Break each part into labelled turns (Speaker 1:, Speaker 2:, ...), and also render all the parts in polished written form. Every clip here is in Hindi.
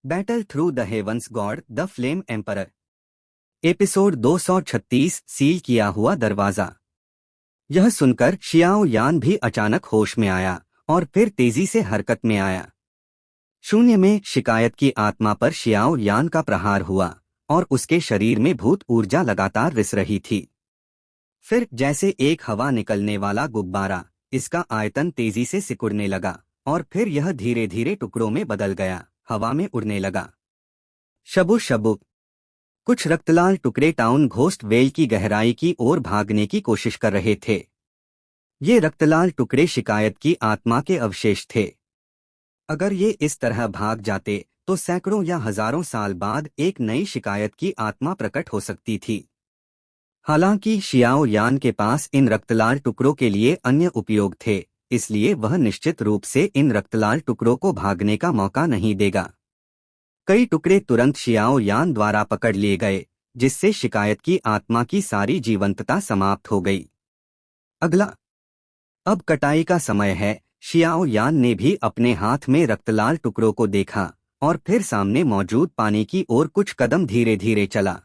Speaker 1: Battle through the heavens god the flame emperor. Episode 236 seal किया हुआ दरवाजा। यह सुनकर शियाओ यान भी अचानक होश में आया और फिर तेजी से हरकत में आया। शून्य में शिकायत की आत्मा पर शियाओ यान का प्रहार हुआ और उसके शरीर में भूत ऊर्जा लगातार रिस रही थी। फिर जैसे एक हवा निकलने वाला गुब्बारा, इसका आयतन तेजी से सिकुड़ने लगा और फिर यह धीरे धीरे टुकड़ों में बदल गया, हवा में उड़ने लगा। शबु शबु। कुछ रक्तलाल टुकड़े टाउन घोस्ट वेल की गहराई की ओर भागने की कोशिश कर रहे थे। ये रक्तलाल टुकड़े शिकायत की आत्मा के अवशेष थे। अगर ये इस तरह भाग जाते तो सैकड़ों या हजारों साल बाद एक नई शिकायत की आत्मा प्रकट हो सकती थी। हालांकि शियाओ यान के पास इन रक्तलाल टुकड़ों के लिए अन्य उपयोग थे, इसलिए वह निश्चित रूप से इन रक्तलाल टुकड़ों को भागने का मौका नहीं देगा। कई टुकड़े तुरंत शियाओ यान द्वारा पकड़ लिए गए, जिससे शिकायत की आत्मा की सारी जीवंतता समाप्त हो गई। अगला, अब कटाई का समय है। शियाओ यान ने भी अपने हाथ में रक्तलाल टुकड़ों को देखा और फिर सामने मौजूद पानी की ओर कुछ कदम धीरे धीरे चला।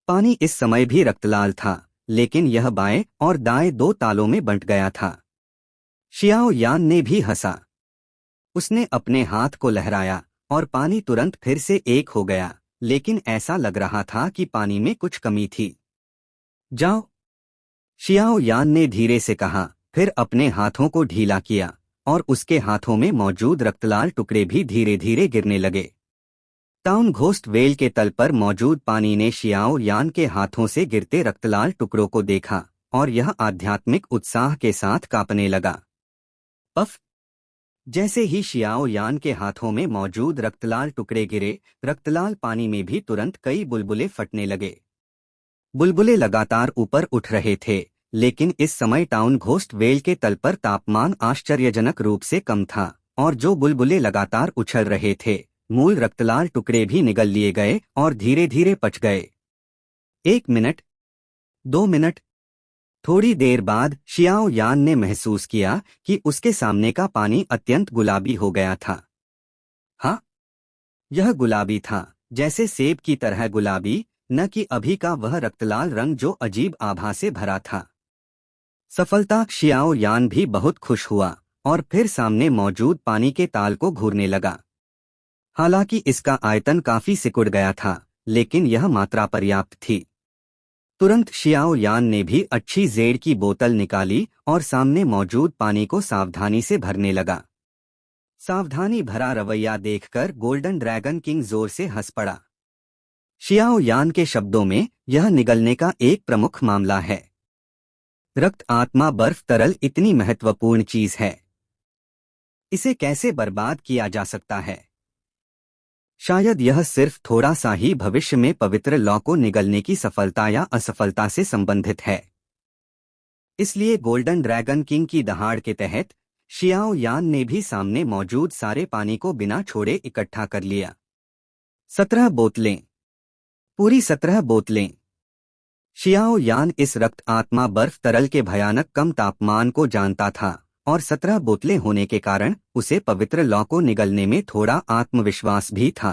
Speaker 1: पानी इस समय भी रक्तलाल था, लेकिन यह बाएं और दाएं दो तालों में बंट गया था। शियाओ यान ने भी हंसा। उसने अपने हाथ को लहराया और पानी तुरंत फिर से एक हो गया, लेकिन ऐसा लग रहा था कि पानी में कुछ कमी थी। जाओ, शियाओ यान ने धीरे से कहा, फिर अपने हाथों को ढीला किया और उसके हाथों में मौजूद रक्तलाल टुकड़े भी धीरे धीरे गिरने लगे। टाउन घोस्ट वेल के तल पर मौजूद पानी ने शियाओ यान के हाथों से गिरते रक्तलाल टुकड़ों को देखा और यह आध्यात्मिक उत्साह के साथ कांपने लगा। पफ! जैसे ही शियाओ यान के हाथों में मौजूद रक्तलाल टुकड़े गिरे, रक्तलाल पानी में भी तुरंत कई बुलबुले फटने लगे। बुलबुले लगातार ऊपर उठ रहे थे, लेकिन इस समय टाउन घोस्ट वेल के तल पर तापमान आश्चर्यजनक रूप से कम था और जो बुलबुले लगातार उछल रहे थे, मूल रक्तलाल टुकड़े भी निगल लिए गए और धीरे धीरे पच गए। 1 मिनट, 2 मिनट। थोड़ी देर बाद शियाओ यान ने महसूस किया कि उसके सामने का पानी अत्यंत गुलाबी हो गया था। हाँ, यह गुलाबी था, जैसे सेब की तरह गुलाबी, न कि अभी का वह रक्तलाल रंग जो अजीब आभा से भरा था। सफलता! शियाओ यान भी बहुत खुश हुआ और फिर सामने मौजूद पानी के ताल को घूरने लगा। हालांकि इसका आयतन काफी सिकुड़ गया था, लेकिन यह मात्रा पर्याप्त थी। तुरंत शियाओ यान ने भी अच्छी जेड की बोतल निकाली और सामने मौजूद पानी को सावधानी से भरने लगा। सावधानी भरा रवैया देखकर गोल्डन ड्रैगन किंग जोर से हंस पड़ा। शियाओ यान के शब्दों में, यह निगलने का एक प्रमुख मामला है। रक्त आत्मा बर्फ तरल इतनी महत्वपूर्ण चीज है, इसे कैसे बर्बाद किया जा सकता है? शायद यह सिर्फ थोड़ा सा ही भविष्य में पवित्र लौ को निगलने की सफलता या असफलता से संबंधित है। इसलिए गोल्डन ड्रैगन किंग की दहाड़ के तहत शियाओ यान ने भी सामने मौजूद सारे पानी को बिना छोड़े इकट्ठा कर लिया। 17 बोतलें, पूरी 17 बोतलें। शियाओ यान इस रक्त आत्मा बर्फ तरल के भयानक कम तापमान को जानता था और 17 बोतलें होने के कारण उसे पवित्र लौ को निगलने में थोड़ा आत्मविश्वास भी था।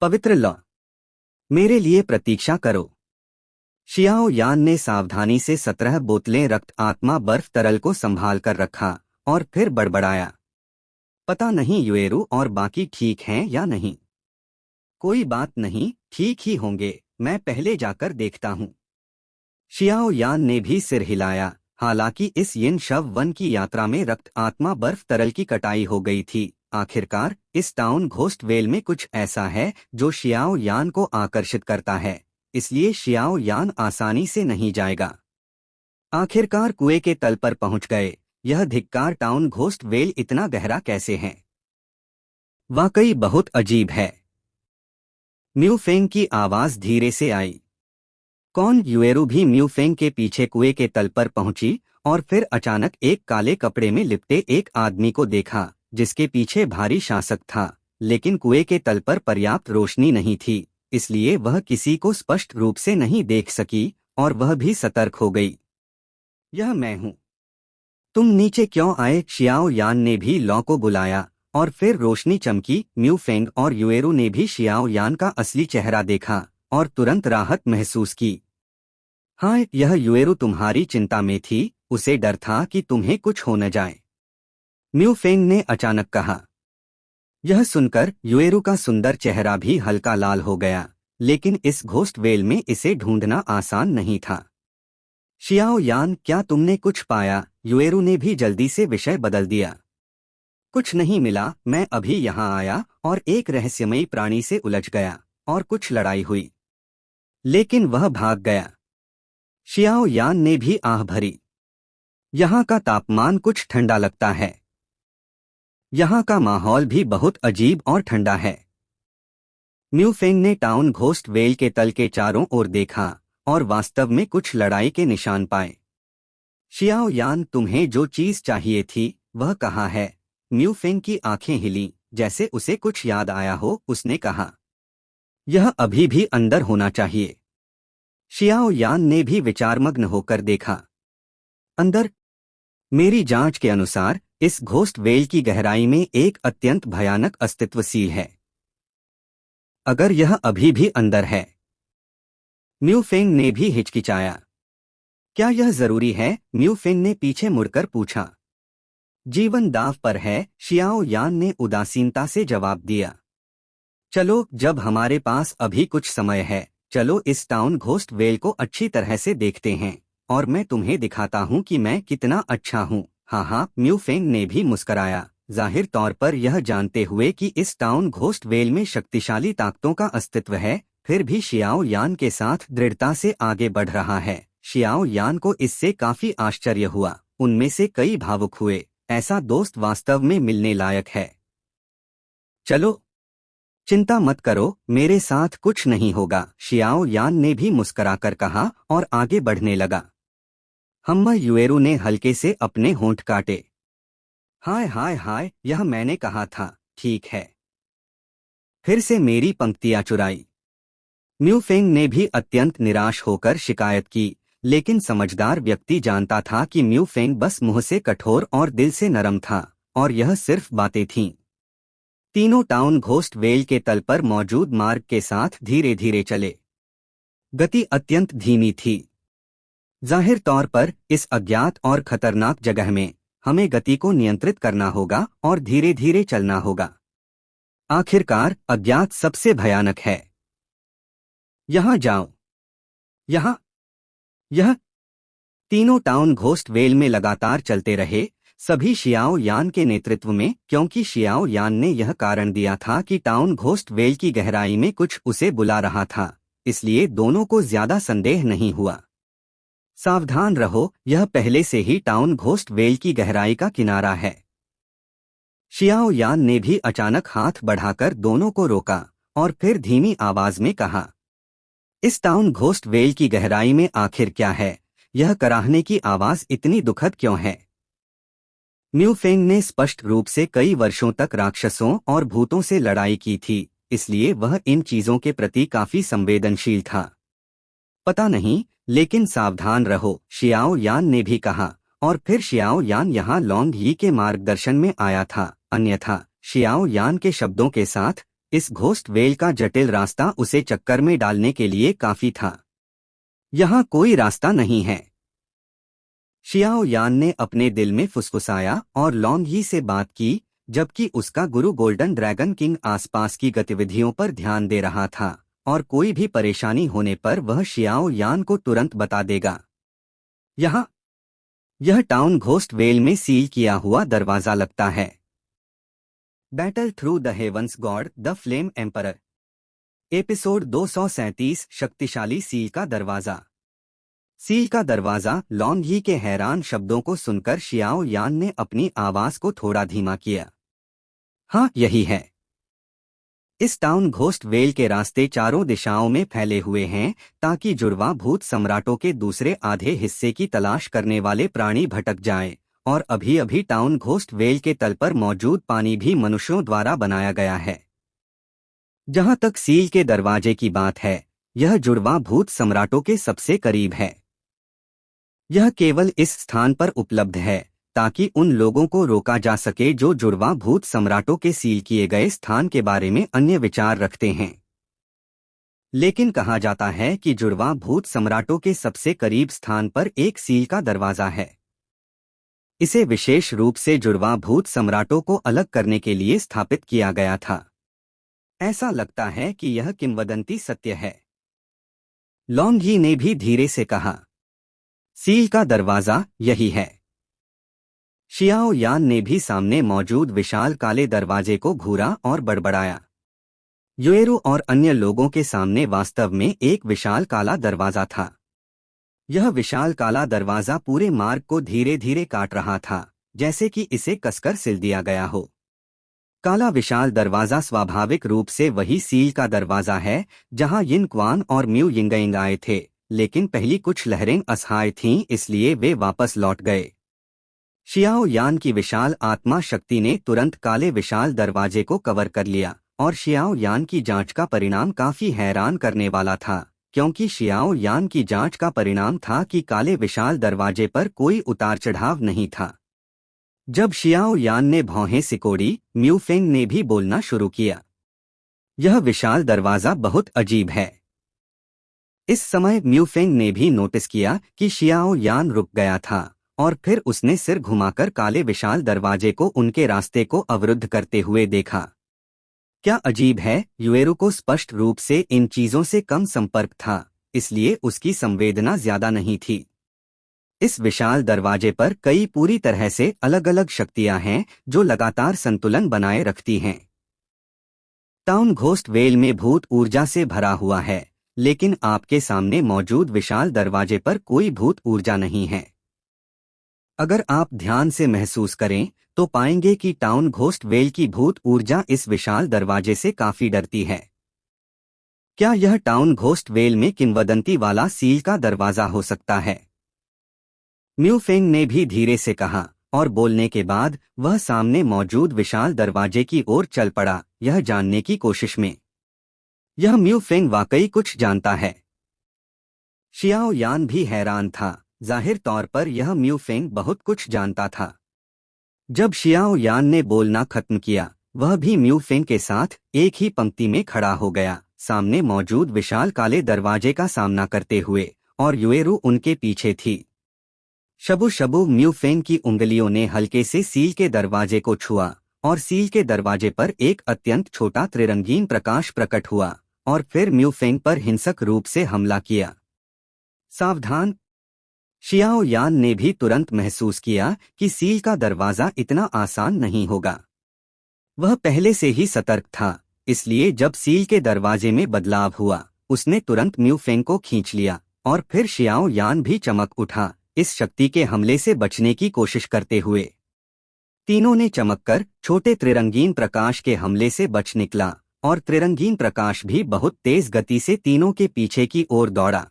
Speaker 1: पवित्र लौ, मेरे लिए प्रतीक्षा करो। शियाओ यान ने सावधानी से 17 बोतलें रक्त आत्मा बर्फ तरल को संभाल कर रखा और फिर बड़बड़ाया, पता नहीं युएरू और बाकी ठीक हैं या नहीं। कोई बात नहीं, ठीक ही होंगे, मैं पहले जाकर देखता हूँ। शियाओ यान ने भी सिर हिलाया। हालांकि इस यिन शव वन की यात्रा में रक्त आत्मा बर्फ तरल की कटाई हो गई थी। आखिरकार इस टाउन घोस्ट वेल में कुछ ऐसा है जो शियाओ यान को आकर्षित करता है, इसलिए शियाओ यान आसानी से नहीं जाएगा। आखिरकार कुएं के तल पर पहुंच गए। यह धिक्कार, टाउन घोस्ट वेल इतना गहरा कैसे है? वाकई बहुत अजीब है। म्यूफेंग की आवाज धीरे से आई। कौन? युएरू भी म्यूफेंग के पीछे कुएं के तल पर पहुंची और फिर अचानक एक काले कपड़े में लिपटे एक आदमी को देखा, जिसके पीछे भारी शासक था, लेकिन कुएं के तल पर पर्याप्त रोशनी नहीं थी, इसलिए वह किसी को स्पष्ट रूप से नहीं देख सकी और वह भी सतर्क हो गई। यह मैं हूं। तुम नीचे क्यों आए? शियाओ यान ने भी लौ को बुलाया और फिर रोशनी चमकी। म्यू फेंग और युएरू ने भी शियाओ यान का असली चेहरा देखा और तुरंत राहत महसूस की। हाँ, यह युएरू तुम्हारी चिंता में थी, उसे डर था कि तुम्हें कुछ हो न जाए, म्यू फेंग ने अचानक कहा। यह सुनकर युएरू का सुंदर चेहरा भी हल्का लाल हो गया, लेकिन इस घोस्ट वेल में इसे ढूंढना आसान नहीं था। शियाओ यान, क्या तुमने कुछ पाया? युएरू ने भी जल्दी से विषय बदल दिया। कुछ नहीं मिला, मैं अभी यहाँ आया और एक रहस्यमयी प्राणी से उलझ गया और कुछ लड़ाई हुई, लेकिन वह भाग गया। शियाओ यान ने भी आह भरी। यहाँ का तापमान कुछ ठंडा लगता है। यहाँ का माहौल भी बहुत अजीब और ठंडा है। म्यू फेंग ने टाउन घोस्ट वेल के तल के चारों ओर देखा और वास्तव में कुछ लड़ाई के निशान पाए। शियाओ यान, तुम्हें जो चीज चाहिए थी वह कहाँ है? म्यू फेंग की आंखें हिलीं, जैसे उसे कुछ याद आया हो। उसने कहा, यह अभी भी अंदर होना चाहिए। शियाओ यान ने भी विचारमग्न होकर देखा। अंदर? मेरी जांच के अनुसार इस घोस्ट वेल की गहराई में एक अत्यंत भयानक अस्तित्व सील है। अगर यह अभी भी अंदर है। म्यू फेंग ने भी हिचकिचाया। क्या यह जरूरी है? म्यू फेंग ने पीछे मुड़कर पूछा। जीवन दांव पर है, शियाओ यान ने उदासीनता से जवाब दिया। चलो, जब हमारे पास अभी कुछ समय है, चलो इस टाउन घोस्ट वेल को अच्छी तरह से देखते हैं और मैं तुम्हें दिखाता हूँ कि मैं कितना अच्छा हूँ। हाँ हाँ, म्यू फेंग ने भी मुस्कराया, जाहिर तौर पर यह जानते हुए कि इस टाउन घोस्ट वेल में शक्तिशाली ताकतों का अस्तित्व है, फिर भी शियाओ यान के साथ दृढ़ता से आगे बढ़ रहा है। शियाओ यान को इससे काफी आश्चर्य हुआ। उनमें से कई भावुक हुए। ऐसा दोस्त वास्तव में मिलने लायक है। चलो, चिंता मत करो, मेरे साथ कुछ नहीं होगा, शियाओ यान ने भी मुस्कुराकर कहा और आगे बढ़ने लगा। हम्मा, युएरू ने हल्के से अपने होंठ काटे। हाय हाय हाय, यह मैंने कहा था। ठीक है, फिर से मेरी पंक्तियां चुराई। म्यू फेंग ने भी अत्यंत निराश होकर शिकायत की, लेकिन समझदार व्यक्ति जानता था कि म्यू फेंग बस मुंह से कठोर और दिल से नरम था, और यह सिर्फ बातें थीं। तीनों टाउन घोस्ट वेल के तल पर मौजूद मार्ग के साथ धीरे धीरे चले। गति अत्यंत धीमी थी। जाहिर तौर पर इस अज्ञात और खतरनाक जगह में हमें गति को नियंत्रित करना होगा और धीरे धीरे चलना होगा। आखिरकार अज्ञात सबसे भयानक है। यहाँ जाओ, यहाँ, यह। तीनों टाउन घोस्ट वेल में लगातार चलते रहे, सभी शियाओ यान के नेतृत्व में, क्योंकि शियाओ यान ने यह कारण दिया था कि टाउन घोस्ट वेल की गहराई में कुछ उसे बुला रहा था, इसलिए दोनों को ज्यादा संदेह नहीं हुआ। सावधान रहो, यह पहले से ही टाउन घोस्ट वेल की गहराई का किनारा है। शियाओ यान ने भी अचानक हाथ बढ़ाकर दोनों को रोका और फिर धीमी आवाज में कहा, इस टाउन घोस्ट वेल की गहराई में आखिर क्या है? यह कराहने की आवाज इतनी दुखद क्यों है? म्यू फेंग ने स्पष्ट रूप से कई वर्षों तक राक्षसों और भूतों से लड़ाई की थी, इसलिए वह इन चीजों के प्रति काफी संवेदनशील था। पता नहीं, लेकिन सावधान रहो, शियाओ यान ने भी कहा, और फिर शियाओ यान यहाँ लॉन्ग यी के मार्गदर्शन में आया था, अन्यथा शियाओ यान के शब्दों के साथ इस घोस्ट वेल का जटिल रास्ता उसे चक्कर में डालने के लिए काफी था। यहाँ कोई रास्ता नहीं है, शियाओ यान ने अपने दिल में फुसफुसाया और लॉन्ग यी से बात की, जबकि उसका गुरु गोल्डन ड्रैगन किंग आसपास की गतिविधियों पर ध्यान दे रहा था, और कोई भी परेशानी होने पर वह शियाओ यान को तुरंत बता देगा। यहाँ, यह टाउन घोस्ट वेल में सील किया हुआ दरवाजा लगता है। Battle through the heavens god the flame emperor, episode 237, शक्तिशाली सील का दरवाजा। सील का दरवाजा। लॉन्ग यी के हैरान शब्दों को सुनकर शियाओ यान ने अपनी आवाज को थोड़ा धीमा किया। हाँ, यही है। इस टाउन घोस्ट वेल के रास्ते चारों दिशाओं में फैले हुए हैं, ताकि जुड़वा भूत सम्राटों के दूसरे आधे हिस्से की तलाश करने वाले प्राणी भटक जाएं, और अभी अभी टाउन घोस्ट वेल के तल पर मौजूद पानी भी मनुष्यों द्वारा बनाया गया है। जहां तक सील के दरवाजे की बात है, यह जुड़वा भूत सम्राटों के सबसे करीब है। यह केवल इस स्थान पर उपलब्ध है, ताकि उन लोगों को रोका जा सके जो जुड़वा भूत सम्राटों के सील किए गए स्थान के बारे में अन्य विचार रखते हैं। लेकिन कहा जाता है कि जुड़वा भूत सम्राटों के सबसे करीब स्थान पर एक सील का दरवाजा है। इसे विशेष रूप से जुड़वा भूत सम्राटों को अलग करने के लिए स्थापित किया गया था। ऐसा लगता है कि यह किंवदंती सत्य है। लॉन्गी ने भी धीरे से कहा, सील का दरवाजा यही है। शियाओ यान ने भी सामने मौजूद विशाल काले दरवाजे को घूरा और बड़बड़ाया। युएरू और अन्य लोगों के सामने वास्तव में एक विशाल काला दरवाजा था। यह विशाल काला दरवाजा पूरे मार्ग को धीरे धीरे काट रहा था, जैसे कि इसे कसकर सिल दिया गया हो। काला विशाल दरवाजा स्वाभाविक रूप से वही सील का दरवाजा है जहां यिन क्वान और म्यू यिंगयिंग आए थे, लेकिन पहली कुछ लहरें असहाय थीं, इसलिए वे वापस लौट गए। शियाओ यान की विशाल आत्मा शक्ति ने तुरंत काले विशाल दरवाजे को कवर कर लिया, और शियाओ यान की जांच का परिणाम काफी हैरान करने वाला था, क्योंकि शियाओ यान की जांच का परिणाम था कि काले विशाल दरवाजे पर कोई उतार चढ़ाव नहीं था। जब शियाओ यान ने भौहें सिकोड़ी, म्यू फेंग ने भी बोलना शुरू किया, यह विशाल दरवाजा बहुत अजीब है। इस समय म्यू फेंग ने भी नोटिस किया कि शियाओ यान रुक गया था, और फिर उसने सिर घुमाकर काले विशाल दरवाजे को उनके रास्ते को अवरुद्ध करते हुए देखा। क्या अजीब है, युएरू को स्पष्ट रूप से इन चीजों से कम संपर्क था, इसलिए उसकी संवेदना ज्यादा नहीं थी। इस विशाल दरवाजे पर कई पूरी तरह से अलग अलग शक्तियां हैं जो लगातार संतुलन बनाए रखती हैं। टाउन घोस्ट वेल में भूत ऊर्जा से भरा हुआ है, लेकिन आपके सामने मौजूद विशाल दरवाजे पर कोई भूत ऊर्जा नहीं है। अगर आप ध्यान से महसूस करें तो पाएंगे कि टाउन घोस्ट वेल की भूत ऊर्जा इस विशाल दरवाजे से काफी डरती है। क्या यह टाउन घोस्ट वेल में किंवदंती वाला सील का दरवाजा हो सकता है? म्यू फेंग ने भी धीरे से कहा, और बोलने के बाद वह सामने मौजूद विशाल दरवाजे की ओर चल पड़ा, यह जानने की कोशिश में यह म्यू फेंग वाकई कुछ जानता है। शियाओ यान भी हैरान था। जाहिर तौर पर यह म्यू फेंग बहुत कुछ जानता था। जब शियाओ यान ने बोलना खत्म किया, वह भी म्यू फेंग के साथ एक ही पंक्ति में खड़ा हो गया, सामने मौजूद विशाल काले दरवाजे का सामना करते हुए, और युएरू उनके पीछे थी। शबु शबु म्यू फेंग की उंगलियों ने हल्के से सील के दरवाजे को छुआ, और सील के दरवाजे पर एक अत्यंत छोटा त्रिरंगीन प्रकाश प्रकट हुआ, और फिर म्यू फेंग पर हिंसक रूप से हमला किया। सावधान! शियाओ यान ने भी तुरंत महसूस किया कि सील का दरवाजा इतना आसान नहीं होगा। वह पहले से ही सतर्क था, इसलिए जब सील के दरवाजे में बदलाव हुआ, उसने तुरंत म्यू फेंग को खींच लिया, और फिर शियाओ यान भी चमक उठा, इस शक्ति के हमले से बचने की कोशिश करते हुए। तीनों ने चमककर छोटे त्रिरंगीन प्रकाश के हमले से बच निकला, और त्रिरंगीन प्रकाश भी बहुत तेज गति से तीनों के पीछे की ओर दौड़ा।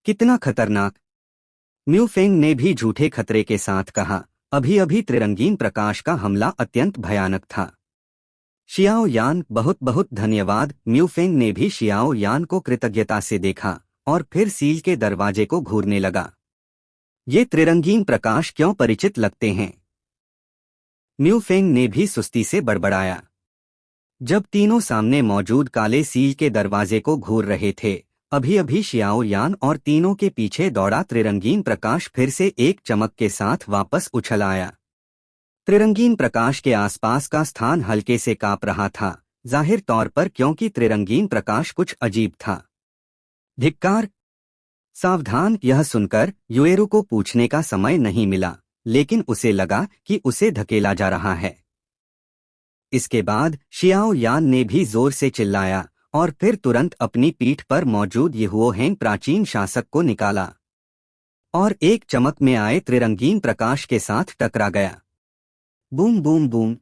Speaker 1: कितना खतरनाक! म्यू फेंग ने भी झूठे खतरे के साथ कहा, अभी अभी त्रिरंगीन प्रकाश का हमला अत्यंत भयानक था। शियाओ यान, बहुत बहुत धन्यवाद। म्यू फेंग ने भी शियाओ यान को कृतज्ञता से देखा, और फिर सील के दरवाजे को घूरने लगा। ये त्रिरंगीन प्रकाश क्यों परिचित लगते हैं? म्यू फेंग ने भी सुस्ती से बड़बड़ाया। जब तीनों सामने मौजूद काले सील के दरवाजे को घूर रहे थे, अभी अभी शियाओ यान और तीनों के पीछे दौड़ा त्रिरंगीन प्रकाश फिर से एक चमक के साथ वापस उछल आया। त्रिरंगीन प्रकाश के आसपास का स्थान हल्के से कांप रहा था, जाहिर तौर पर क्योंकि त्रिरंगीन प्रकाश कुछ अजीब था। धिक्कार! सावधान! यह सुनकर युएरू को पूछने का समय नहीं मिला, लेकिन उसे लगा कि उसे धकेला जा रहा है। इसके बाद शियाओ यान ने भी जोर से चिल्लाया, और फिर तुरंत अपनी पीठ पर मौजूद यहुओ हेंग प्राचीन शासक को निकाला, और एक चमक में आए त्रिरंगीन प्रकाश के साथ टकरा गया। Boom boom boom!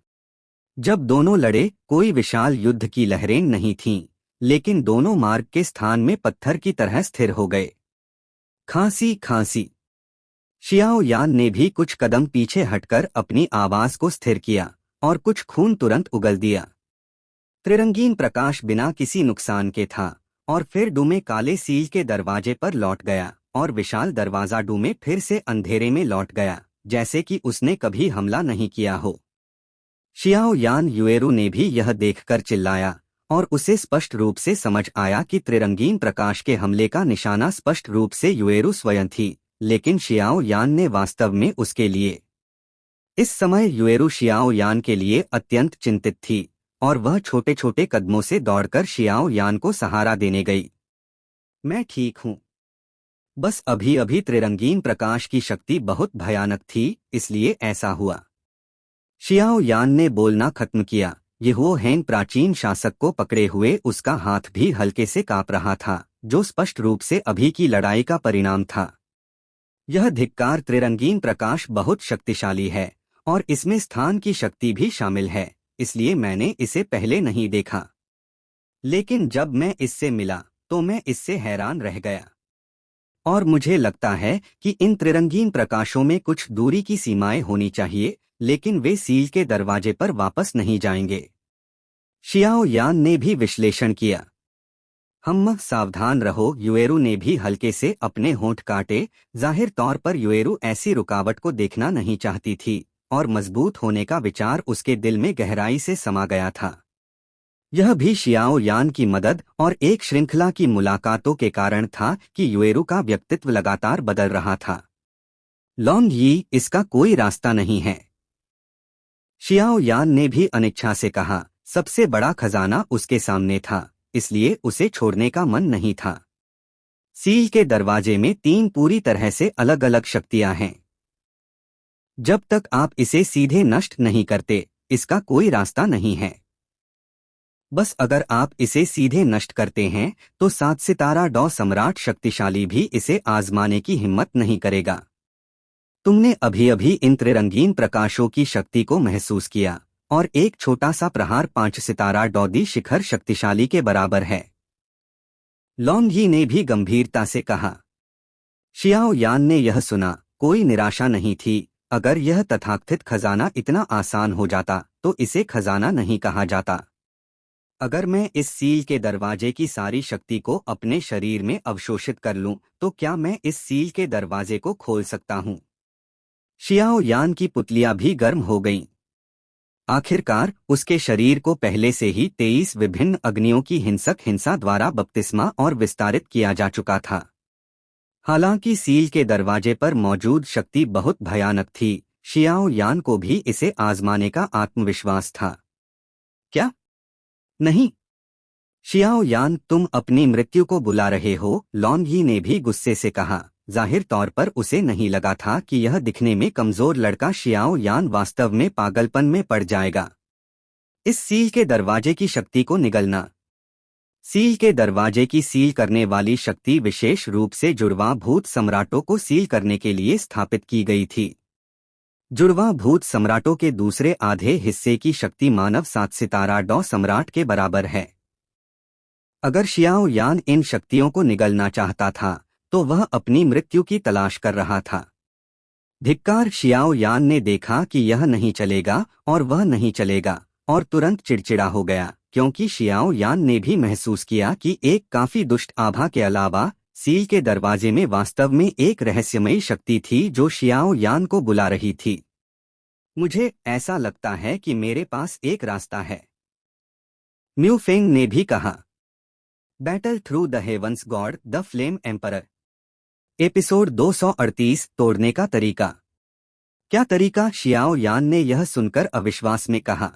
Speaker 1: जब दोनों लड़े, कोई विशाल युद्ध की लहरें नहीं थीं, लेकिन दोनों मार्ग के स्थान में पत्थर की तरह स्थिर हो गए। खांसी खांसी! शियाओ यान ने भी कुछ कदम पीछे हटकर अपनी आवाज को स्थिर किया, और कुछ खून तुरंत उगल दिया। त्रिरंगीन प्रकाश बिना किसी नुकसान के था, और फिर डूमे काले सील के दरवाजे पर लौट गया, और विशाल दरवाजा डूमे फिर से अंधेरे में लौट गया। जैसे कि उसने कभी हमला नहीं किया हो। शियाओ यान युएरू ने भी यह देखकर चिल्लाया, और उसे स्पष्ट रूप से समझ आया कि त्रिरंगीन प्रकाश के हमले का निशाना स्पष्ट रूप से युएरू स्वयं थी, लेकिन शियाओ यान ने वास्तव में उसके लिए। इस समय युएरू शियाओ यान के लिए अत्यंत चिंतित थी, और वह छोटे छोटे कदमों से दौड़कर शियाओ यान को सहारा देने गई। मैं ठीक हूँ। बस अभी अभी त्रिरंगीन प्रकाश की शक्ति बहुत भयानक थी, इसलिए ऐसा हुआ। शियाओ यान ने बोलना खत्म किया। यहुओ हेंग प्राचीन शासक को पकड़े हुए उसका हाथ भी हल्के से कांप रहा था, जो स्पष्ट रूप से अभी की लड़ाई का परिणाम था। यह धिक्कार त्रिरंगीन प्रकाश बहुत शक्तिशाली है, और इसमें स्थान की शक्ति भी शामिल है, इसलिए मैंने इसे पहले नहीं देखा। लेकिन जब मैं इससे मिला तो मैं इससे हैरान रह गया। और मुझे लगता है कि इन त्रिरंगीन प्रकाशों में कुछ दूरी की सीमाएं होनी चाहिए, लेकिन वे सील के दरवाजे पर वापस नहीं जाएंगे। शियाओ यान ने भी विश्लेषण किया। सावधान रहो, युएरू ने भी हल्के से अपने होंठ काटे। जाहिर तौर पर युएरू ऐसी रुकावट को देखना नहीं चाहती थी, और मजबूत होने का विचार उसके दिल में गहराई से समा गया था। यह भी शियाओ यान की मदद और एक श्रृंखला की मुलाकातों के कारण था कि युएरू का व्यक्तित्व लगातार बदल रहा था। लॉन्ग यी, इसका कोई रास्ता नहीं है। शियाओ यान ने भी अनिच्छा से कहा। सबसे बड़ा खजाना उसके सामने था, इसलिए उसे छोड़ने का मन नहीं था। सील के दरवाजे में 3 पूरी तरह से अलग अलग शक्तियां हैं। जब तक आप इसे सीधे नष्ट नहीं करते, इसका कोई रास्ता नहीं है। बस अगर आप इसे सीधे नष्ट करते हैं तो 7 सितारा डॉ सम्राट शक्तिशाली भी इसे आजमाने की हिम्मत नहीं करेगा। तुमने अभी अभी इन त्रिरंगीन प्रकाशों की शक्ति को महसूस किया, और एक छोटा सा प्रहार 5 सितारा डॉ दी शिखर शक्तिशाली के बराबर है। लॉन्ग यी ने भी गंभीरता से कहा। शियाओ यान ने यह सुना, कोई निराशा नहीं थी। अगर यह तथाकथित खजाना इतना आसान हो जाता तो इसे खजाना नहीं कहा जाता। अगर मैं इस सील के दरवाजे की सारी शक्ति को अपने शरीर में अवशोषित कर लूं, तो क्या मैं इस सील के दरवाजे को खोल सकता हूं? शियाओ यान की पुतलियां भी गर्म हो गईं। आखिरकार उसके शरीर को पहले से ही 23 विभिन्न अग्नियों की हिंसक हिंसा द्वारा बपतिस्मा और विस्तारित किया जा चुका था। हालांकि सील के दरवाजे पर मौजूद शक्ति बहुत भयानक थी, शियाओ यान को भी इसे आजमाने का आत्मविश्वास था। क्या? नहीं। शियाओ यान, तुम अपनी मृत्यु को बुला रहे हो, लॉन्ग यी ने भी गुस्से से कहा। जाहिर तौर पर उसे नहीं लगा था कि यह दिखने में कमजोर लड़का शियाओ यान वास्तव में पागलपन में पड़ जाएगा। इस सील के दरवाजे की शक्ति को निगलना। सील के दरवाजे की सील करने वाली शक्ति विशेष रूप से जुड़वां भूत सम्राटों को सील करने के लिए स्थापित की गई थी। जुड़वां भूत सम्राटों के दूसरे आधे हिस्से की शक्ति मानव 7 सितारा डॉ सम्राट के बराबर है। अगर शियाओ यान इन शक्तियों को निगलना चाहता था तो वह अपनी मृत्यु की तलाश कर रहा था। धिक्कार! शियाओ यान ने देखा कि यह नहीं चलेगा और वह नहीं चलेगा, और तुरंत चिड़चिड़ा हो गया, क्योंकि शियाओ यान ने भी महसूस किया कि एक काफी दुष्ट आभा के अलावा सील के दरवाजे में वास्तव में एक रहस्यमयी शक्ति थी जो शियाओ यान को बुला रही थी। मुझे ऐसा लगता है कि मेरे पास एक रास्ता है, म्यू फेंग ने भी कहा। Battle through the heavens god the flame emperor. Episode 238 तोड़ने का तरीका। क्या तरीका? शियाओ यान ने यह सुनकर अविश्वास में कहा।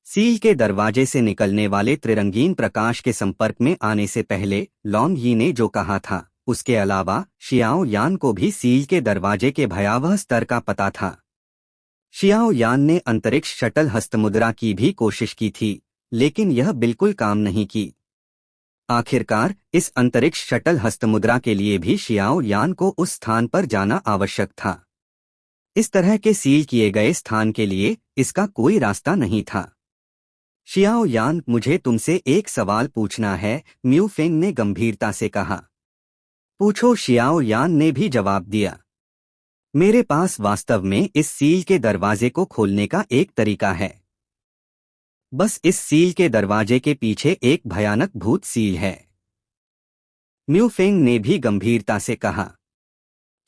Speaker 1: सील के दरवाजे से निकलने वाले त्रिरंगीन प्रकाश के संपर्क में आने से पहले लॉन्ग यी ने जो कहा था, उसके अलावा शियाओ यान को भी सील के दरवाजे के भयावह स्तर का पता था। शियाओ यान ने अंतरिक्ष शटल हस्तमुद्रा की भी कोशिश की थी, लेकिन यह बिल्कुल काम नहीं की। आखिरकार इस अंतरिक्ष शटल हस्तमुद्रा के लिए भी शियाओ यान को उस स्थान पर जाना आवश्यक था। इस तरह के सील किए गए स्थान के लिए इसका कोई रास्ता नहीं था। शियाओ यान, मुझे तुमसे एक सवाल पूछना है, म्यू फेंग ने गंभीरता से कहा। पूछो, शियाओ यान ने भी जवाब दिया। मेरे पास वास्तव में इस सील के दरवाजे को खोलने का एक तरीका है। बस इस सील के दरवाजे के पीछे एक भयानक भूत सील है, म्यू फेंग ने भी गंभीरता से कहा।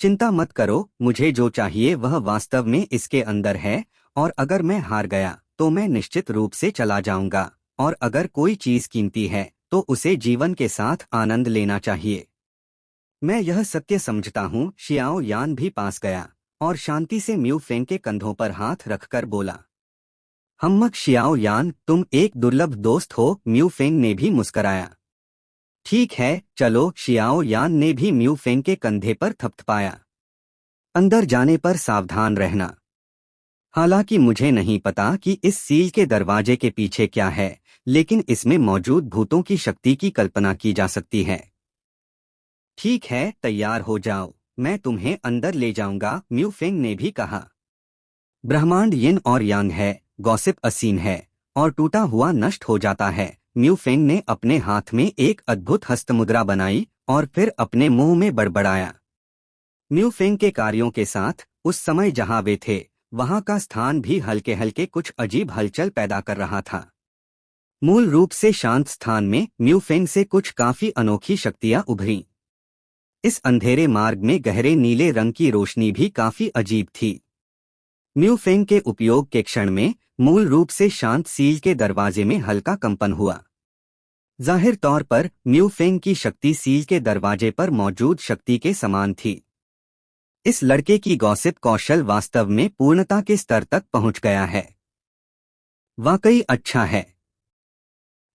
Speaker 1: चिंता मत करो, मुझे जो चाहिए वह वास्तव में इसके अंदर है, और अगर मैं हार गया तो मैं निश्चित रूप से चला जाऊंगा, और अगर कोई चीज कीमती है तो उसे जीवन के साथ आनंद लेना चाहिए। मैं यह सत्य समझता हूँ। शियाओ यान भी पास गया और शांति से म्यू फेंग के कंधों पर हाथ रखकर बोला, हम्मक शियाओ यान, तुम एक दुर्लभ दोस्त हो। म्यू फेंग ने भी मुस्कराया। ठीक है, चलो। शियाओ यान ने भी म्यू फेंग के कंधे पर थपथपाया। अंदर जाने पर सावधान रहना। हालांकि मुझे नहीं पता कि इस सील के दरवाजे के पीछे क्या है, लेकिन इसमें मौजूद भूतों की शक्ति की कल्पना की जा सकती है। ठीक है, तैयार हो जाओ, मैं तुम्हें अंदर ले जाऊंगा, म्यू फेंग ने भी कहा। ब्रह्मांड यिन और यांग है, गॉसिप असीम है, और टूटा हुआ नष्ट हो जाता है। म्यू फेंग ने अपने हाथ में एक अद्भुत हस्तमुद्रा बनाई और फिर अपने मुंह में बड़बड़ाया। म्यू फेंग के कार्यों के साथ उस समय जहां वे थे, वहां का स्थान भी हल्के हल्के कुछ अजीब हलचल पैदा कर रहा था। मूल रूप से शांत स्थान में म्यू फेंग से कुछ काफी अनोखी शक्तियां उभरीं। इस अंधेरे मार्ग में गहरे नीले रंग की रोशनी भी काफी अजीब थी। म्यू फेंग के उपयोग के क्षण में मूल रूप से शांत सील के दरवाजे में हल्का कंपन हुआ। जाहिर तौर पर म्यू फेंग की शक्ति सील के दरवाजे पर मौजूद शक्ति के समान थी। इस लड़के की गॉसिप कौशल वास्तव में पूर्णता के स्तर तक पहुंच गया है। वाकई अच्छा है।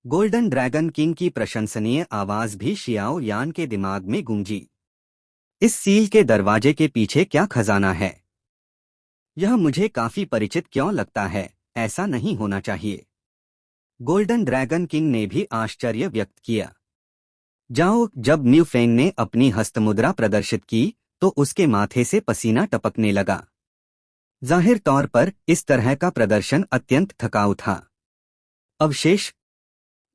Speaker 1: गोल्डन ड्रैगन किंग की प्रशंसनीय आवाज भी शियाओ यान के दिमाग में गूंजी। इस सील के दरवाजे के पीछे क्या खजाना है? यह मुझे काफी परिचित क्यों लगता है, ऐसा नहीं होना चाहिए। गोल्डन ड्रैगन किंग ने भी आश्चर्य व्यक्त किया। जाओ। जब म्यू फेंग ने अपनी हस्तमुद्रा प्रदर्शित की तो उसके माथे से पसीना टपकने लगा। जाहिर तौर पर इस तरह का प्रदर्शन अत्यंत थकाऊ था। अवशेष।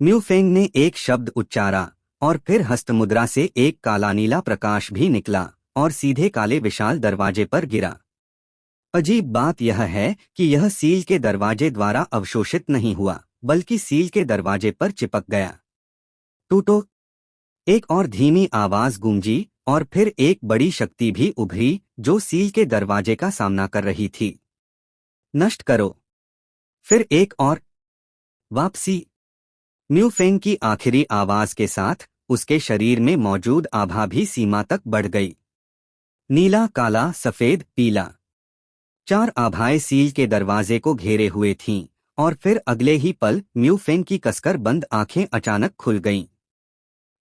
Speaker 1: म्यू फेंग ने एक शब्द उच्चारा और फिर हस्तमुद्रा से एक काला नीला प्रकाश भी निकला और सीधे काले विशाल दरवाजे पर गिरा। अजीब बात यह है कि यह सील के दरवाजे द्वारा अवशोषित नहीं हुआ, बल्कि सील के दरवाजे पर चिपक गया। टूटो। एक और धीमी आवाज गूंजी और फिर एक बड़ी शक्ति भी उभरी जो सील के दरवाजे का सामना कर रही थी। नष्ट करो। फिर एक और। वापसी। म्यू फेंग की आखिरी आवाज के साथ उसके शरीर में मौजूद आभा भी सीमा तक बढ़ गई। नीला, काला, सफेद, पीला। 4 आभाएं सील के दरवाजे को घेरे हुए थीं, और फिर अगले ही पल म्यू फेंग की कसकर बंद आंखें अचानक खुल गईं।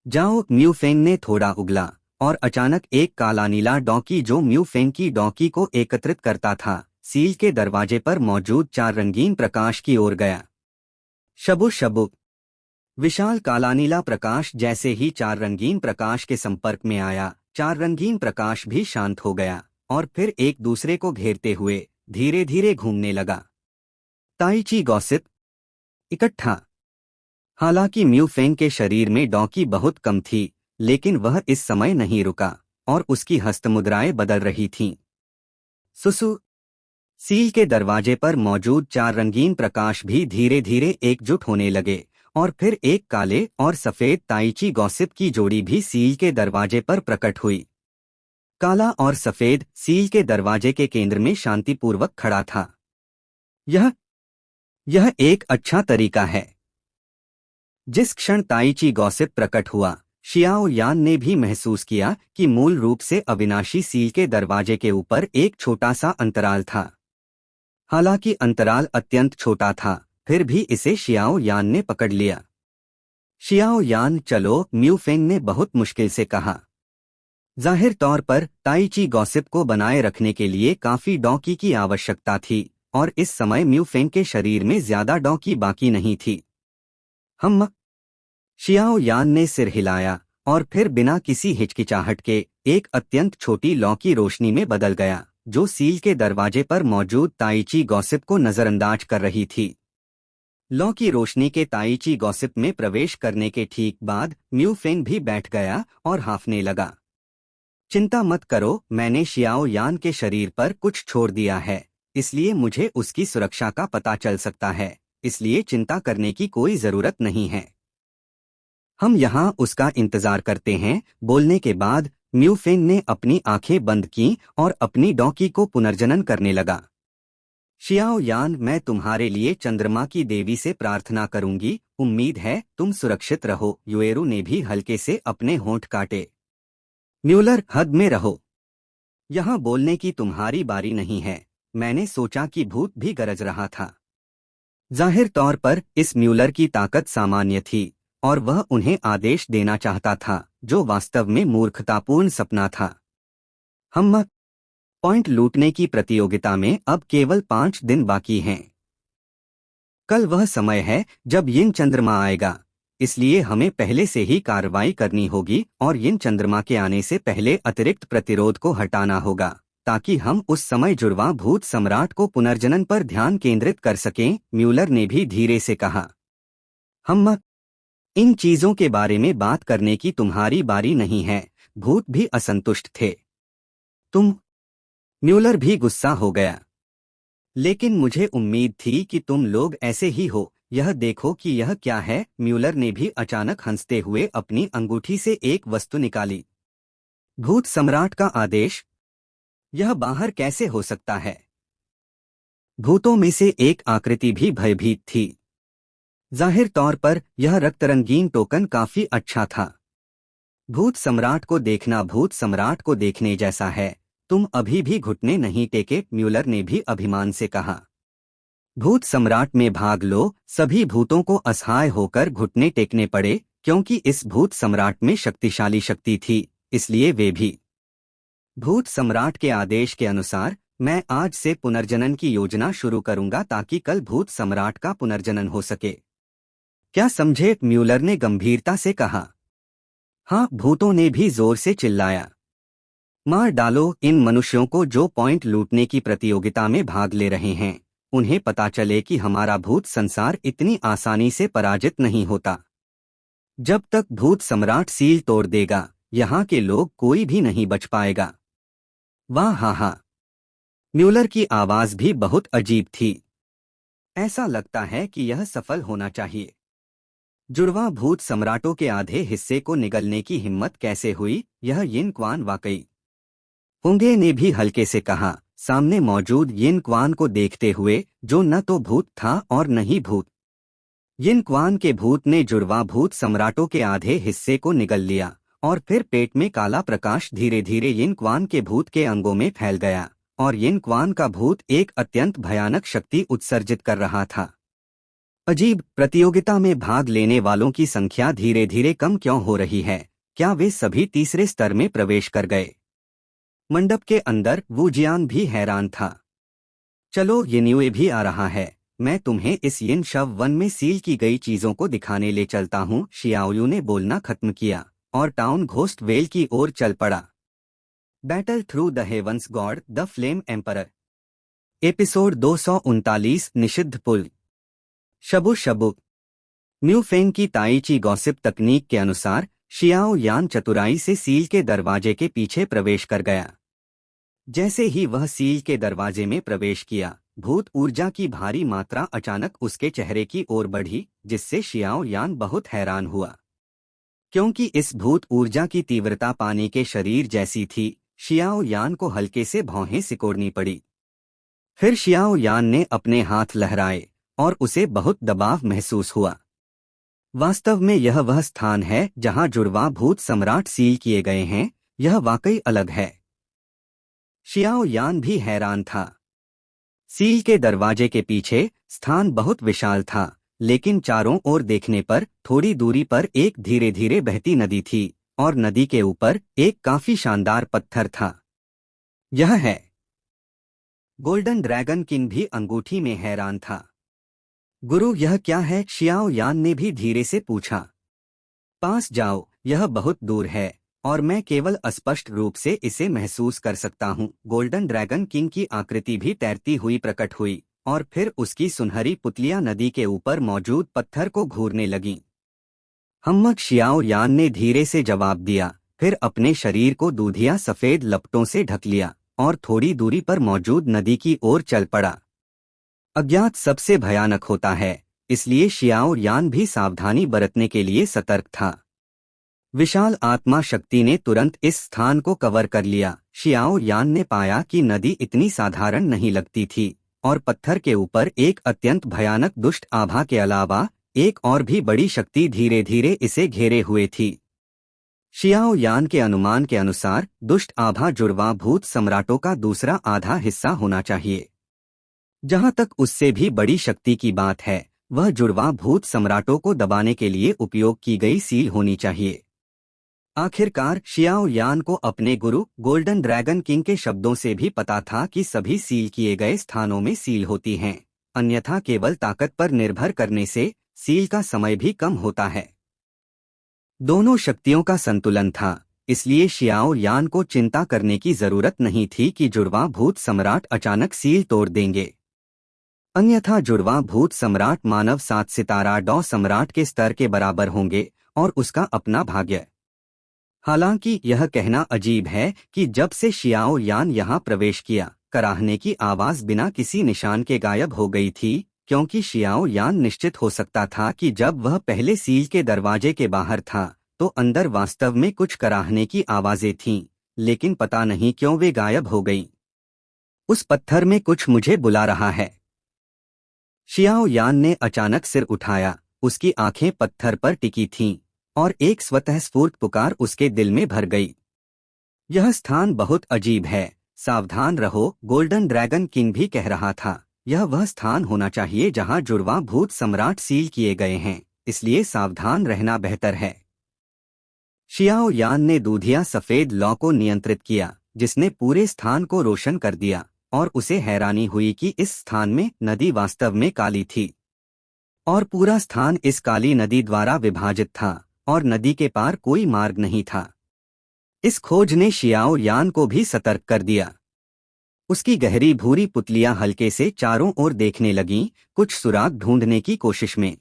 Speaker 1: जाओ। म्यू फेंग ने थोड़ा उगला और अचानक एक काला नीला डॉकी जो म्यू फेंग की डॉकी को एकत्रित करता था, सील के दरवाजे पर मौजूद 4 रंगीन प्रकाश की ओर गया। शबु शबु। विशाल काला नीला प्रकाश जैसे ही 4 रंगीन प्रकाश के संपर्क में आया, 4 रंगीन प्रकाश भी शांत हो गया और फिर एक दूसरे को घेरते हुए धीरे धीरे घूमने लगा। ताइची गॉसिप। इकट्ठा। हालांकि म्यू फेंग के शरीर में डॉकी बहुत कम थी, लेकिन वह इस समय नहीं रुका और उसकी हस्तमुद्राएं बदल रही थीं। सुसु। सील के दरवाजे पर मौजूद 4 रंगीन प्रकाश भी धीरे धीरे एकजुट होने लगे और फिर एक काले और सफेद ताइची गॉसिप की जोड़ी भी सील के दरवाजे पर प्रकट हुई। काला और सफेद सील के दरवाजे के केंद्र में शांतिपूर्वक खड़ा था। यह एक अच्छा तरीका है। जिस क्षण ताइची गॉसिप प्रकट हुआ, शियाओ यान ने भी महसूस किया कि मूल रूप से अविनाशी सील के दरवाजे के ऊपर एक छोटा सा अंतराल था। हालांकि अंतराल अत्यंत छोटा था, फिर भी इसे शियाओ यान ने पकड़ लिया। शियाओ यान, चलो, म्यू फेंग ने बहुत मुश्किल से कहा। जाहिर तौर पर ताइची गॉसिप को बनाए रखने के लिए काफी डॉकी की आवश्यकता थी, और इस समय म्यू फेंग के शरीर में ज्यादा डॉकी बाकी नहीं थी। हम। शियाओ यान ने सिर हिलाया और फिर बिना किसी हिचकिचाहट के एक अत्यंत छोटी लौ की रोशनी में बदल गया, जो सील के दरवाजे पर मौजूद ताइची गॉसिप को नजरअंदाज कर रही थी। लौ की रोशनी के ताइची गॉसिप में प्रवेश करने के ठीक बाद म्यू फेंग भी बैठ गया और हांफने लगा। चिंता मत करो, मैंने शियाओ यान के शरीर पर कुछ छोड़ दिया है, इसलिए मुझे उसकी सुरक्षा का पता चल सकता है, इसलिए चिंता करने की कोई जरूरत नहीं है। हम यहाँ उसका इंतजार करते हैं। बोलने के बाद म्यूफेन ने अपनी आंखें बंद की और अपनी डॉकी को पुनर्जनन करने लगा। शियाओ यान, मैं तुम्हारे लिए चंद्रमा की देवी से प्रार्थना करूंगी, उम्मीद है तुम सुरक्षित रहो। युएरू ने भी हल्के से अपने होंठ काटे। म्यूलर, हद में रहो। यहाँ बोलने की तुम्हारी बारी नहीं है। मैंने सोचा कि भूत भी गरज रहा था। जाहिर तौर पर इस म्यूलर की ताकत सामान्य थी और वह उन्हें आदेश देना चाहता था, जो वास्तव में मूर्खतापूर्ण सपना था। हम पॉइंट लूटने की प्रतियोगिता में अब केवल 5 दिन बाकी हैं। कल वह समय है जब यिन चंद्रमा आएगा, इसलिए हमें पहले से ही कार्रवाई करनी होगी और यिन चंद्रमा के आने से पहले अतिरिक्त प्रतिरोध को हटाना होगा, ताकि हम उस समय जुड़वा भूत सम्राट को पुनर्जनन पर ध्यान केंद्रित कर सकें। म्यूलर ने भी धीरे से कहा। हम इन चीजों के बारे में बात करने की तुम्हारी बारी नहीं है। भूत भी असंतुष्ट थे। तुम? म्यूलर भी गुस्सा हो गया। लेकिन मुझे उम्मीद थी कि तुम लोग ऐसे ही हो। यह देखो कि यह क्या है। म्यूलर ने भी अचानक हंसते हुए अपनी अंगूठी से एक वस्तु निकाली। भूत सम्राट का आदेश? यह बाहर कैसे हो सकता है? भूतों में से एक आकृति भी भयभीत थी। जाहिर तौर पर यह रक्तरंगीन टोकन काफी अच्छा था। भूत सम्राट को देखना भूत सम्राट को देखने जैसा है। तुम अभी भी घुटने नहीं टेके? म्यूलर ने भी अभिमान से कहा। भूत सम्राट में भाग लो। सभी भूतों को असहाय होकर घुटने टेकने पड़े, क्योंकि इस भूत सम्राट में शक्तिशाली शक्ति थी, इसलिए वे भी। भूत सम्राट के आदेश के अनुसार मैं आज से पुनर्जनन की योजना शुरू करूंगा, ताकि कल भूत सम्राट का पुनर्जनन हो सके। क्या समझे? म्यूलर ने गंभीरता से कहा। हाँ, भूतों ने भी जोर से चिल्लाया। मार डालो इन मनुष्यों को जो पॉइंट लूटने की प्रतियोगिता में भाग ले रहे हैं। उन्हें पता चले कि हमारा भूत संसार इतनी आसानी से पराजित नहीं होता। जब तक भूत सम्राट सील तोड़ देगा, यहाँ के लोग कोई भी नहीं बच पाएगा। वाह हा हा। म्यूलर की आवाज भी बहुत अजीब थी। ऐसा लगता है कि यह सफल होना चाहिए। जुड़वा भूत सम्राटों के आधे हिस्से को निगलने की हिम्मत कैसे हुई? यह यिन क्वान वाकई। हुंगे ने भी हल्के से कहा, सामने मौजूद यिन क्वान को देखते हुए, जो न तो भूत था और न ही भूत। यिन क्वान के भूत ने जुड़वा भूत सम्राटों के आधे हिस्से को निगल लिया और फिर पेट में काला प्रकाश धीरे धीरे यिन क्वान के भूत के अंगों में फैल गया और यिन क्वान का भूत एक अत्यंत भयानक शक्ति उत्सर्जित कर रहा था। अजीब, प्रतियोगिता में भाग लेने वालों की संख्या धीरे धीरे कम क्यों हो रही है? क्या वे सभी तीसरे स्तर में प्रवेश कर गए? मंडप के अंदर वुजियान भी हैरान था। चलो, यिन्युए भी आ रहा है। मैं तुम्हें इस यिन शव वन में सील की गई चीजों को दिखाने ले चलता हूँ। शियाओयू ने बोलना खत्म किया और टाउन घोस्ट वेल की ओर चल पड़ा। Battle through the heavens god the flame emperor. Episode 239, निषिद्ध पुल। शबु शबु। म्यूफेंग की ताईची गॉसिप तकनीक के अनुसार शियाओ यान चतुराई से सील के दरवाजे के पीछे प्रवेश कर गया। जैसे ही वह सील के दरवाजे में प्रवेश किया, भूत ऊर्जा की भारी मात्रा अचानक उसके चेहरे की ओर बढ़ी, जिससे शियाओ यान बहुत हैरान हुआ। क्योंकि इस भूत ऊर्जा की तीव्रता पानी के शरीर जैसी थी, शियाओ यान को हल्के से भौहें सिकोड़नी पड़ी। फिर शियाओ यान ने अपने हाथ लहराए और उसे बहुत दबाव महसूस हुआ। वास्तव में यह वह स्थान है जहां जुड़वा भूत सम्राट सील किए गए हैं। यह वाकई अलग है। शियाओ यान भी हैरान था। सील के दरवाजे के पीछे स्थान बहुत विशाल था, लेकिन चारों ओर देखने पर थोड़ी दूरी पर एक धीरे धीरे बहती नदी थी और नदी के ऊपर एक काफी शानदार पत्थर था। यह है गोल्डन ड्रैगन किंग भी अंगूठी में हैरान था। गुरु, यह क्या है? शियाओ यान ने भी धीरे से पूछा। पास जाओ, यह बहुत दूर है और मैं केवल अस्पष्ट रूप से इसे महसूस कर सकता हूँ। गोल्डन ड्रैगन किंग की आकृति भी तैरती हुई प्रकट हुई और फिर उसकी सुनहरी पुतलियां नदी के ऊपर मौजूद पत्थर को घूरने लगीं। हम्मक, शियाओ यान ने धीरे से जवाब दिया, फिर अपने शरीर को दूधिया सफेद लपटों से ढक लिया और थोड़ी दूरी पर मौजूद नदी की ओर चल पड़ा। अज्ञात सबसे भयानक होता है, इसलिए शियाओ यान भी सावधानी बरतने के लिए सतर्क था। विशाल आत्मा शक्ति ने तुरंत इस स्थान को कवर कर लिया। शियाओ यान ने पाया कि नदी इतनी साधारण नहीं लगती थी और पत्थर के ऊपर एक अत्यंत भयानक दुष्ट आभा के अलावा एक और भी बड़ी शक्ति धीरे धीरे इसे घेरे हुए थी। शियाओ यान के अनुमान के अनुसार दुष्ट आभा जुड़वा भूत सम्राटों का दूसरा आधा हिस्सा होना चाहिए। जहां तक उससे भी बड़ी शक्ति की बात है, वह जुड़वा भूत सम्राटों को दबाने के लिए उपयोग की गई सील होनी चाहिए। आखिरकार शियाओ यान को अपने गुरु गोल्डन ड्रैगन किंग के शब्दों से भी पता था कि सभी सील किए गए स्थानों में सील होती हैं, अन्यथा केवल ताकत पर निर्भर करने से सील का समय भी कम होता है। दोनों शक्तियों का संतुलन था, इसलिए शियाओ यान को चिंता करने की जरूरत नहीं थी कि जुड़वा भूत सम्राट अचानक सील तोड़ देंगे। अन्यथा जुड़वा भूत सम्राट मानव 7 सितारा डॉ सम्राट के स्तर के बराबर होंगे और उसका अपना भाग्य। हालांकि यह कहना अजीब है कि जब से शियाओ यान यहाँ प्रवेश किया, कराहने की आवाज बिना किसी निशान के गायब हो गई थी, क्योंकि शियाओ यान निश्चित हो सकता था कि जब वह पहले सील के दरवाजे के बाहर था तो अंदर वास्तव में कुछ कराहने की आवाजें थीं, लेकिन पता नहीं क्यों वे गायब हो गईं। उस पत्थर में कुछ मुझे बुला रहा है। शियाओ यान ने अचानक सिर उठाया, उसकी आंखें पत्थर पर टिकी थीं और एक स्वतःस्फूर्त पुकार उसके दिल में भर गई। यह स्थान बहुत अजीब है, सावधान रहो, गोल्डन ड्रैगन किंग भी कह रहा था। यह वह स्थान होना चाहिए जहां जुड़वा भूत सम्राट सील किए गए हैं, इसलिए सावधान रहना बेहतर है। शियाओ यान ने दूधिया सफेद लौ को नियंत्रित किया, जिसने पूरे स्थान को रोशन कर दिया, और उसे हैरानी हुई कि इस स्थान में नदी वास्तव में काली थी और पूरा स्थान इस काली नदी द्वारा विभाजित था और नदी के पार कोई मार्ग नहीं था। इस खोज ने शियाओ यान को भी सतर्क कर दिया। उसकी गहरी भूरी पुतलियां हल्के से चारों ओर देखने लगीं, कुछ सुराग ढूंढने की कोशिश में।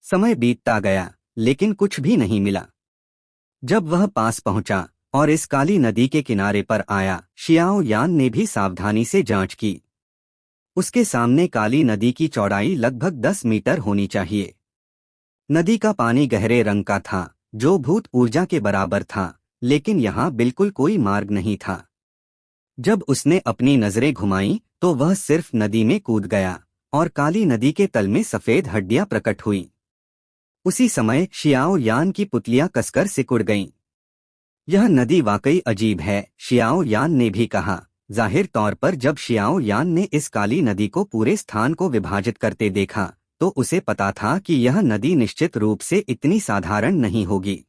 Speaker 1: समय बीतता गया, लेकिन कुछ भी नहीं मिला। जब वह पास पहुंचा और इस काली नदी के किनारे पर आया, शियाओ यान ने भी सावधानी से जांच की। उसके सामने काली नदी की चौड़ाई लगभग 10 मीटर होनी चाहिए। नदी का पानी गहरे रंग का था, जो भूत ऊर्जा के बराबर था, लेकिन यहाँ बिल्कुल कोई मार्ग नहीं था। जब उसने अपनी नजरें घुमाईं, तो वह सिर्फ नदी में कूद गया और काली नदी के तल में सफेद हड्डियां प्रकट हुईं। उसी समय शियाओ यान की पुतलियां कसकर सिकुड़ गईं। यह नदी वाकई अजीब है, शियाओ यान ने भी कहा। जाहिर तौर पर जब शियाओ यान ने इस काली नदी को पूरे स्थान को विभाजित करते देखा, तो उसे पता था कि यह नदी निश्चित रूप से इतनी साधारण नहीं होगी।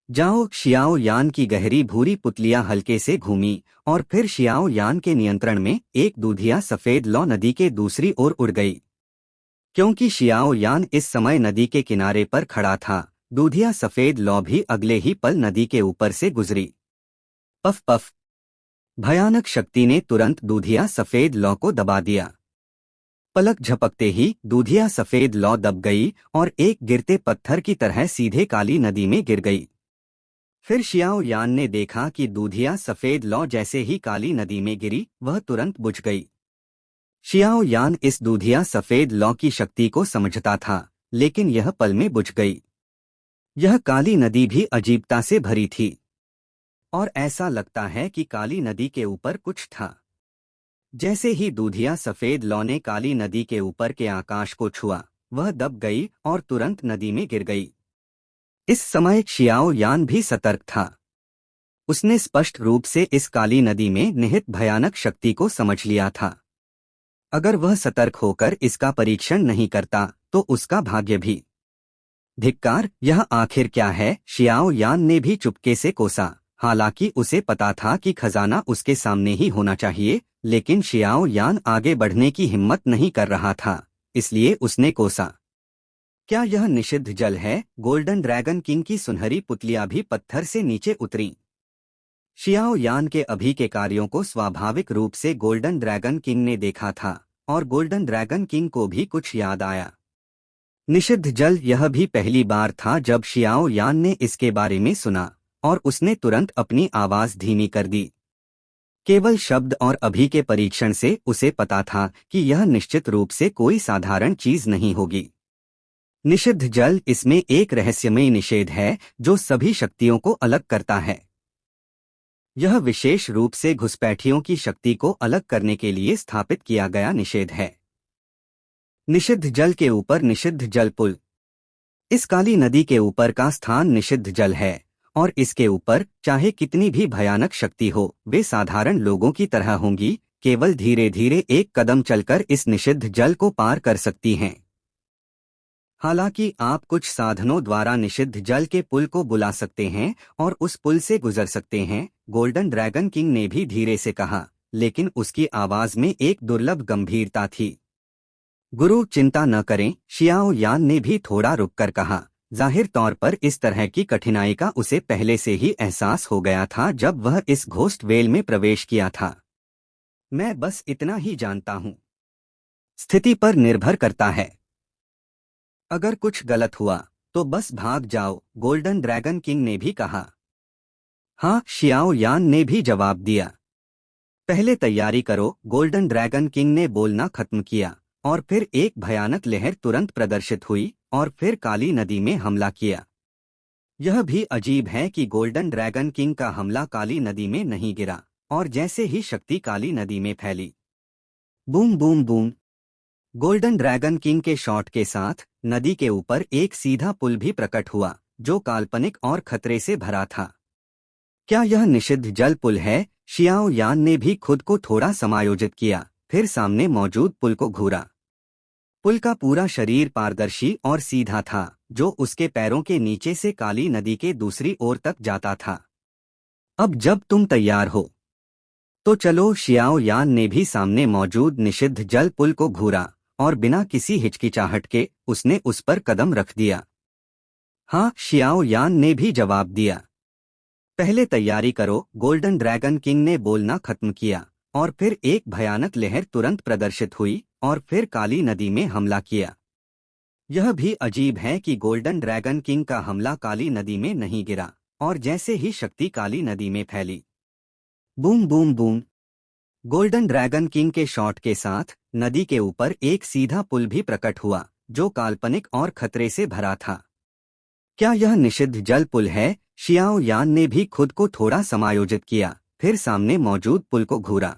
Speaker 1: जाओ, शियाओ यान की गहरी भूरी पुतलियां हल्के से घूमी और फिर शियाओ यान के नियंत्रण में एक दूधिया सफेद लौ नदी के दूसरी ओर उड़ गई। क्योंकि शियाओ यान इस समय नदी के किनारे पर खड़ा था, दूधिया सफेद लौ भी अगले ही पल नदी के ऊपर से गुजरी। Puff puff! भयानक शक्ति ने तुरंत दूधिया सफेद लौ को दबा दिया। पलक झपकते ही दूधिया सफेद लौ दब गई और एक गिरते पत्थर की तरह सीधे काली नदी में गिर गई। फिर शियाओ यान ने देखा कि दूधिया सफेद लौ जैसे ही काली नदी में गिरी, वह तुरंत बुझ गई। शियाओ यान इस दूधिया सफेद लौ की शक्ति को समझता था, लेकिन यह पल में बुझ गई। यह काली नदी भी अजीबता से भरी थी और ऐसा लगता है कि काली नदी के ऊपर कुछ था। जैसे ही दूधिया सफेद लौ ने काली नदी के ऊपर के आकाश को छुआ, वह दब गई और तुरंत नदी में गिर गई। इस समय शियाओ यान भी सतर्क था। उसने स्पष्ट रूप से इस काली नदी में निहित भयानक शक्ति को समझ लिया था। अगर वह सतर्क होकर इसका परीक्षण नहीं करता, तो उसका भाग्य भी। धिक्कार! यह आखिर क्या है? शियाओ यान ने भी चुपके से कोसा। हालांकि उसे पता था कि खजाना उसके सामने ही होना चाहिए, लेकिन शियाओ यान आगे बढ़ने की हिम्मत नहीं कर रहा था, इसलिए उसने कोसा। क्या यह निषिद्ध जल है? गोल्डन ड्रैगन किंग की सुनहरी पुतलियां भी पत्थर से नीचे उतरीं। शियाओ यान के अभी के कार्यों को स्वाभाविक रूप से गोल्डन ड्रैगन किंग ने देखा था और गोल्डन ड्रैगन किंग को भी कुछ याद आया। निषिद्ध जल! यह भी पहली बार था जब शियाओ यान ने इसके बारे में सुना और उसने तुरंत अपनी आवाज धीमी कर दी। केवल शब्द और अभी के परीक्षण से उसे पता था कि यह निश्चित रूप से कोई साधारण चीज नहीं होगी। निषिद्ध जल, इसमें एक रहस्यमय निषेध है जो सभी शक्तियों को अलग करता है। यह विशेष रूप से घुसपैठियों की शक्ति को अलग करने के लिए स्थापित किया गया निषेध है। निषिद्ध जल के ऊपर निषिद्ध जल पुल। इस काली नदी के ऊपर का स्थान निषिद्ध जल है और इसके ऊपर चाहे कितनी भी भयानक शक्ति हो, वे साधारण लोगों की तरह होंगी, केवल धीरे धीरे एक कदम चलकर इस निषिद्ध जल को पार कर सकती हैं। हालांकि आप कुछ साधनों द्वारा निषिद्ध जल के पुल को बुला सकते हैं और उस पुल से गुजर सकते हैं, गोल्डन ड्रैगन किंग ने भी धीरे से कहा, लेकिन उसकी आवाज में एक दुर्लभ गंभीरता थी। गुरु, चिंता न करें, शियाओ यान ने भी थोड़ा रुककर कहा। जाहिर तौर पर इस तरह की कठिनाई का उसे पहले से ही एहसास हो गया था जब वह इस घोस्ट वेल में प्रवेश किया था। मैं बस इतना ही जानता हूँ। स्थिति पर निर्भर करता है। अगर कुछ गलत हुआ तो बस भाग जाओ, गोल्डन ड्रैगन किंग ने भी कहा। हाँ, शियाओ यान ने भी जवाब दिया। पहले तैयारी करो, गोल्डन ड्रैगन किंग ने बोलना खत्म किया और फिर एक भयानक लहर तुरंत प्रदर्शित हुई और फिर काली नदी में हमला किया। यह भी अजीब है कि गोल्डन ड्रैगन किंग का हमला काली नदी में नहीं गिरा और जैसे ही शक्ति काली नदी में फैली, boom boom boom, golden dragon king के शॉट के साथ नदी के ऊपर एक सीधा पुल भी प्रकट हुआ जो काल्पनिक और खतरे से भरा था। क्या यह निषिद्ध जल पुल है? शियाओ यान ने भी खुद को थोड़ा समायोजित किया, फिर सामने मौजूद पुल को घूरा। पुल का पूरा शरीर पारदर्शी और सीधा था, जो उसके पैरों के नीचे से काली नदी के दूसरी ओर तक जाता था। अब जब तुम तैयार हो तो चलो, शियाओ यान ने भी सामने मौजूद निषिद्ध जल पुल को घूरा और बिना किसी हिचकिचाहट के उसने उस पर कदम रख दिया। हाँ, शियाओ यान ने भी जवाब दिया। पहले तैयारी करो, गोल्डन ड्रैगन किंग ने बोलना खत्म किया और फिर एक भयानक लहर तुरंत प्रदर्शित हुई और फिर काली नदी में हमला किया। यह भी अजीब है कि गोल्डन ड्रैगन किंग का हमला काली नदी में नहीं गिरा और जैसे ही शक्ति काली नदी में फैली, boom boom boom, golden dragon king के शॉट के साथ नदी के ऊपर एक सीधा पुल भी प्रकट हुआ जो काल्पनिक और खतरे से भरा था। क्या यह निषिद्ध जल पुल है? शियाओ यान ने भी खुद को थोड़ा समायोजित किया, फिर सामने मौजूद पुल को घूरा।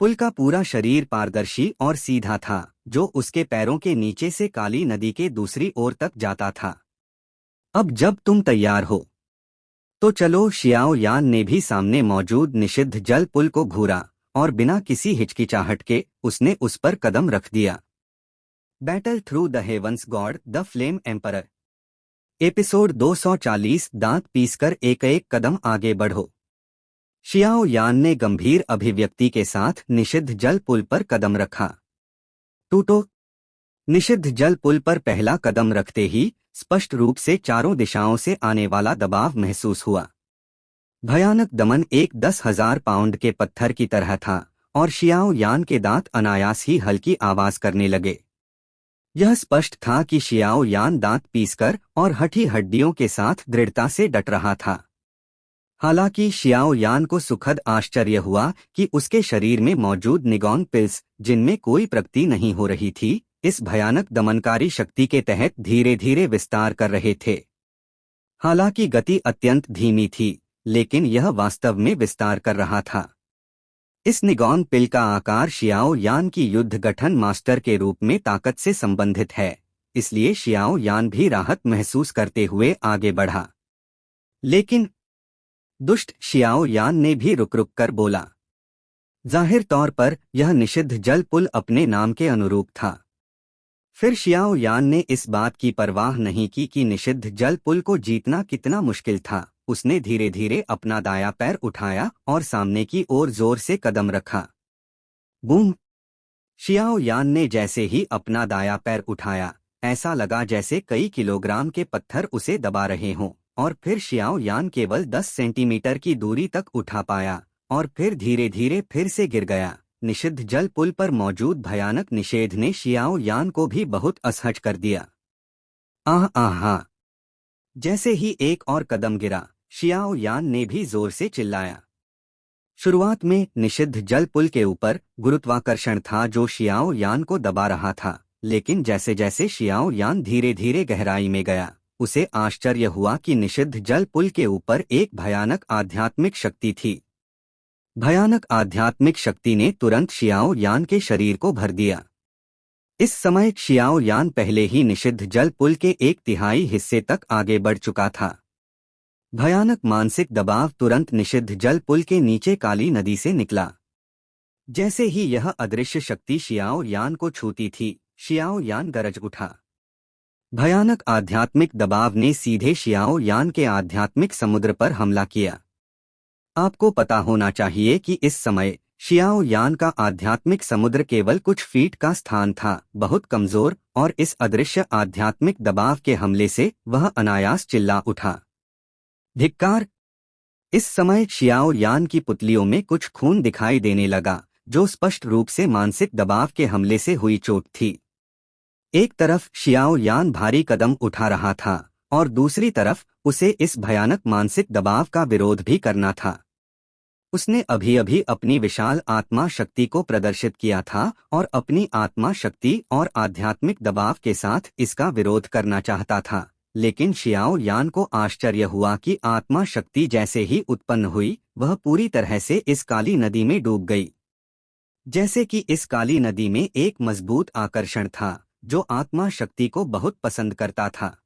Speaker 1: पुल का पूरा शरीर पारदर्शी और सीधा था, जो उसके पैरों के नीचे से काली नदी के दूसरी ओर तक जाता था। अब जब तुम तैयार हो तो चलो, शियाओ यान ने भी सामने मौजूद निषिद्ध जल पुल को घूरा और बिना किसी हिचकिचाहट के उसने उस पर कदम रख दिया। Battle through the heavens god, the flame emperor. Episode 240, दांत पीसकर एक एक कदम आगे बढ़ो। शियाओ यान ने गंभीर अभिव्यक्ति के साथ निषिद्ध जल पुल पर कदम रखा। टूटो। निषिद्ध जल पुल पर पहला कदम रखते ही स्पष्ट रूप से चारों दिशाओं से आने वाला दबाव महसूस हुआ। भयानक दमन एक 10,000 पाउंड के पत्थर की तरह था और शियाओ यान के दांत अनायास ही हल्की आवाज करने लगे। यह स्पष्ट था कि शियाओ यान दांत पीसकर और हठी हड्डियों के साथ दृढ़ता से डट रहा था। हालांकि शियाओ यान को सुखद आश्चर्य हुआ कि उसके शरीर में मौजूद निगॉन पिल्स, जिनमें कोई प्रगति नहीं हो रही थी, इस भयानक दमनकारी शक्ति के तहत धीरे धीरे विस्तार कर रहे थे। हालांकि गति अत्यंत धीमी थी, लेकिन यह वास्तव में विस्तार कर रहा था। इस निगॉन पिल का आकार शियाओ यान की युद्ध गठन मास्टर के रूप में ताकत से संबंधित है, इसलिए शियाओ यान भी राहत महसूस करते हुए आगे बढ़ा। लेकिन दुष्ट, शियाओ यान ने भी रुक रुक कर बोला। जाहिर तौर पर यह निषिद्ध जल पुल अपने नाम के अनुरूप था। फिर शियाओ यान ने इस बात की परवाह नहीं की कि निषिद्ध जल पुल को जीतना कितना मुश्किल था। उसने धीरे धीरे अपना दायां पैर उठाया और सामने की ओर जोर से कदम रखा। बूम! शियाओ यान ने जैसे ही अपना दायां पैर उठाया, ऐसा लगा जैसे कई किलोग्राम के पत्थर उसे दबा रहे हों, और फिर शियाओ यान केवल 10 सेंटीमीटर की दूरी तक उठा पाया और फिर धीरे धीरे फिर से गिर गया। निषिद्ध जल पुल पर मौजूद भयानक निषेध ने शियाओ यान को भी बहुत असहज कर दिया। आह आह! जैसे ही एक और कदम गिरा, शियाओ यान ने भी जोर से चिल्लाया। शुरुआत में निषिद्ध जल पुल के ऊपर गुरुत्वाकर्षण था जो शियाओ यान को दबा रहा था, लेकिन जैसे जैसे शियाओ यान धीरे धीरे गहराई में गया, उसे आश्चर्य हुआ कि निषिद्ध जल पुल के ऊपर एक भयानक आध्यात्मिक शक्ति थी। भयानक आध्यात्मिक शक्ति ने तुरंत शियाओ यान के शरीर को भर दिया। इस समय शियाओ यान पहले ही निषिद्ध जल पुल के 1/3 हिस्से तक आगे बढ़ चुका था। भयानक मानसिक दबाव तुरंत निषिद्ध जल पुल के नीचे काली नदी से निकला। जैसे ही यह अदृश्य शक्ति शियाओ यान को छूती थी, शियाओ यान गरज उठा। भयानक आध्यात्मिक दबाव ने सीधे शियाओ यान के आध्यात्मिक समुद्र पर हमला किया। आपको पता होना चाहिए कि इस समय शियाओ यान का आध्यात्मिक समुद्र केवल कुछ फीट का स्थान था, बहुत कमजोर, और इस अदृश्य आध्यात्मिक दबाव के हमले से वह अनायास चिल्ला उठा, धिक्कार। इस समय शियाओ यान की पुतलियों में कुछ खून दिखाई देने लगा, जो स्पष्ट रूप से मानसिक दबाव के हमले से हुई चोट थी। एक तरफ शियाओ यान भारी कदम उठा रहा था और दूसरी तरफ उसे इस भयानक मानसिक दबाव का विरोध भी करना था। उसने अभी अभी अपनी विशाल आत्मा शक्ति को प्रदर्शित किया था और अपनी आत्मा शक्ति और आध्यात्मिक दबाव के साथ इसका विरोध करना चाहता था, लेकिन शियाओ यान को आश्चर्य हुआ कि आत्मा शक्ति जैसे ही उत्पन्न हुई, वह पूरी तरह से इस काली नदी में डूब गई। जैसे कि इस काली नदी में एक मजबूत आकर्षण था जो आत्मा शक्ति को बहुत पसंद करता था।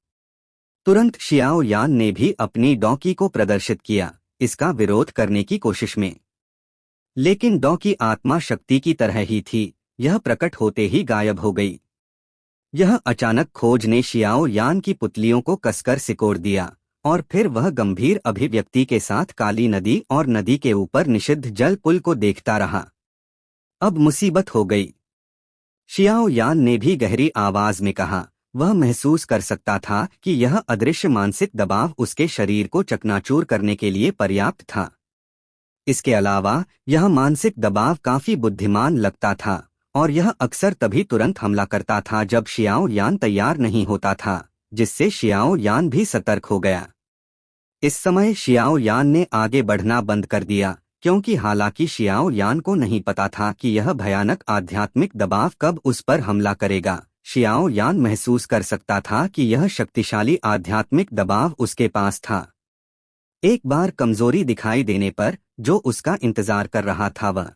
Speaker 1: तुरंत शियाओ यान ने भी अपनी डॉकी को प्रदर्शित किया, इसका विरोध करने की कोशिश में। लेकिन डॉकी आत्मा शक्ति की तरह ही थी, यह प्रकट होते ही गायब हो गई। यह अचानक खोज ने शियाओ यान की पुतलियों को कसकर सिकोड़ दिया और फिर वह गंभीर अभिव्यक्ति के साथ काली नदी और नदी के ऊपर निषिद्ध जल पुल को देखता रहा। अब मुसीबत हो गई, शियाओ यान ने भी गहरी आवाज में कहा। वह महसूस कर सकता था कि यह अदृश्य मानसिक दबाव उसके शरीर को चकनाचूर करने के लिए पर्याप्त था। इसके अलावा यह मानसिक दबाव काफी बुद्धिमान लगता था और यह अक्सर तभी तुरंत हमला करता था जब शियाओ यान तैयार नहीं होता था, जिससे शियाओ यान भी सतर्क हो गया। इस समय शियाओ यान ने आगे बढ़ना बंद कर दिया, क्योंकि हालांकि शियाओ यान को नहीं पता था कि यह भयानक आध्यात्मिक दबाव कब उस पर हमला करेगा। शियाओ यान महसूस कर सकता था कि यह शक्तिशाली आध्यात्मिक दबाव उसके पास था। एक बार कमजोरी दिखाई देने पर जो उसका इंतजार कर रहा था, वह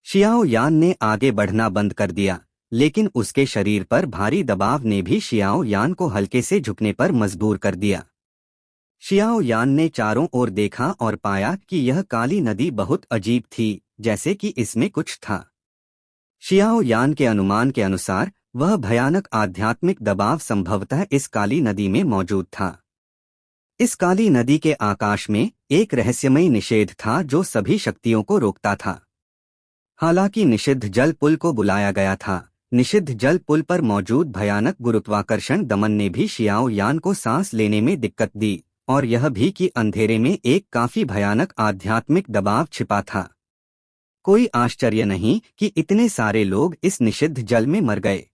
Speaker 1: शियाओ यान ने आगे बढ़ना बंद कर दिया, लेकिन उसके शरीर पर भारी दबाव ने भी शियाओ यान को हल्के से झुकने पर मजबूर कर दिया। शियाओ यान ने चारों ओर देखा और पाया कि यह काली नदी बहुत अजीब थी, जैसे कि इसमें कुछ था। शियाओ यान के अनुमान के अनुसार वह भयानक आध्यात्मिक दबाव संभवतः इस काली नदी में मौजूद था। इस काली नदी के आकाश में एक रहस्यमयी निषेध था जो सभी शक्तियों को रोकता था। हालांकि निषिद्ध जल पुल को बुलाया गया था, निषिद्ध जल पुल पर मौजूद भयानक गुरुत्वाकर्षण दमन ने भी शियाओ यान को सांस लेने में दिक्कत दी, और यह भी कि अंधेरे में एक काफी भयानक आध्यात्मिक दबाव छिपा था। कोई आश्चर्य नहीं कि इतने सारे लोग इस निषिद्ध जल में मर गए।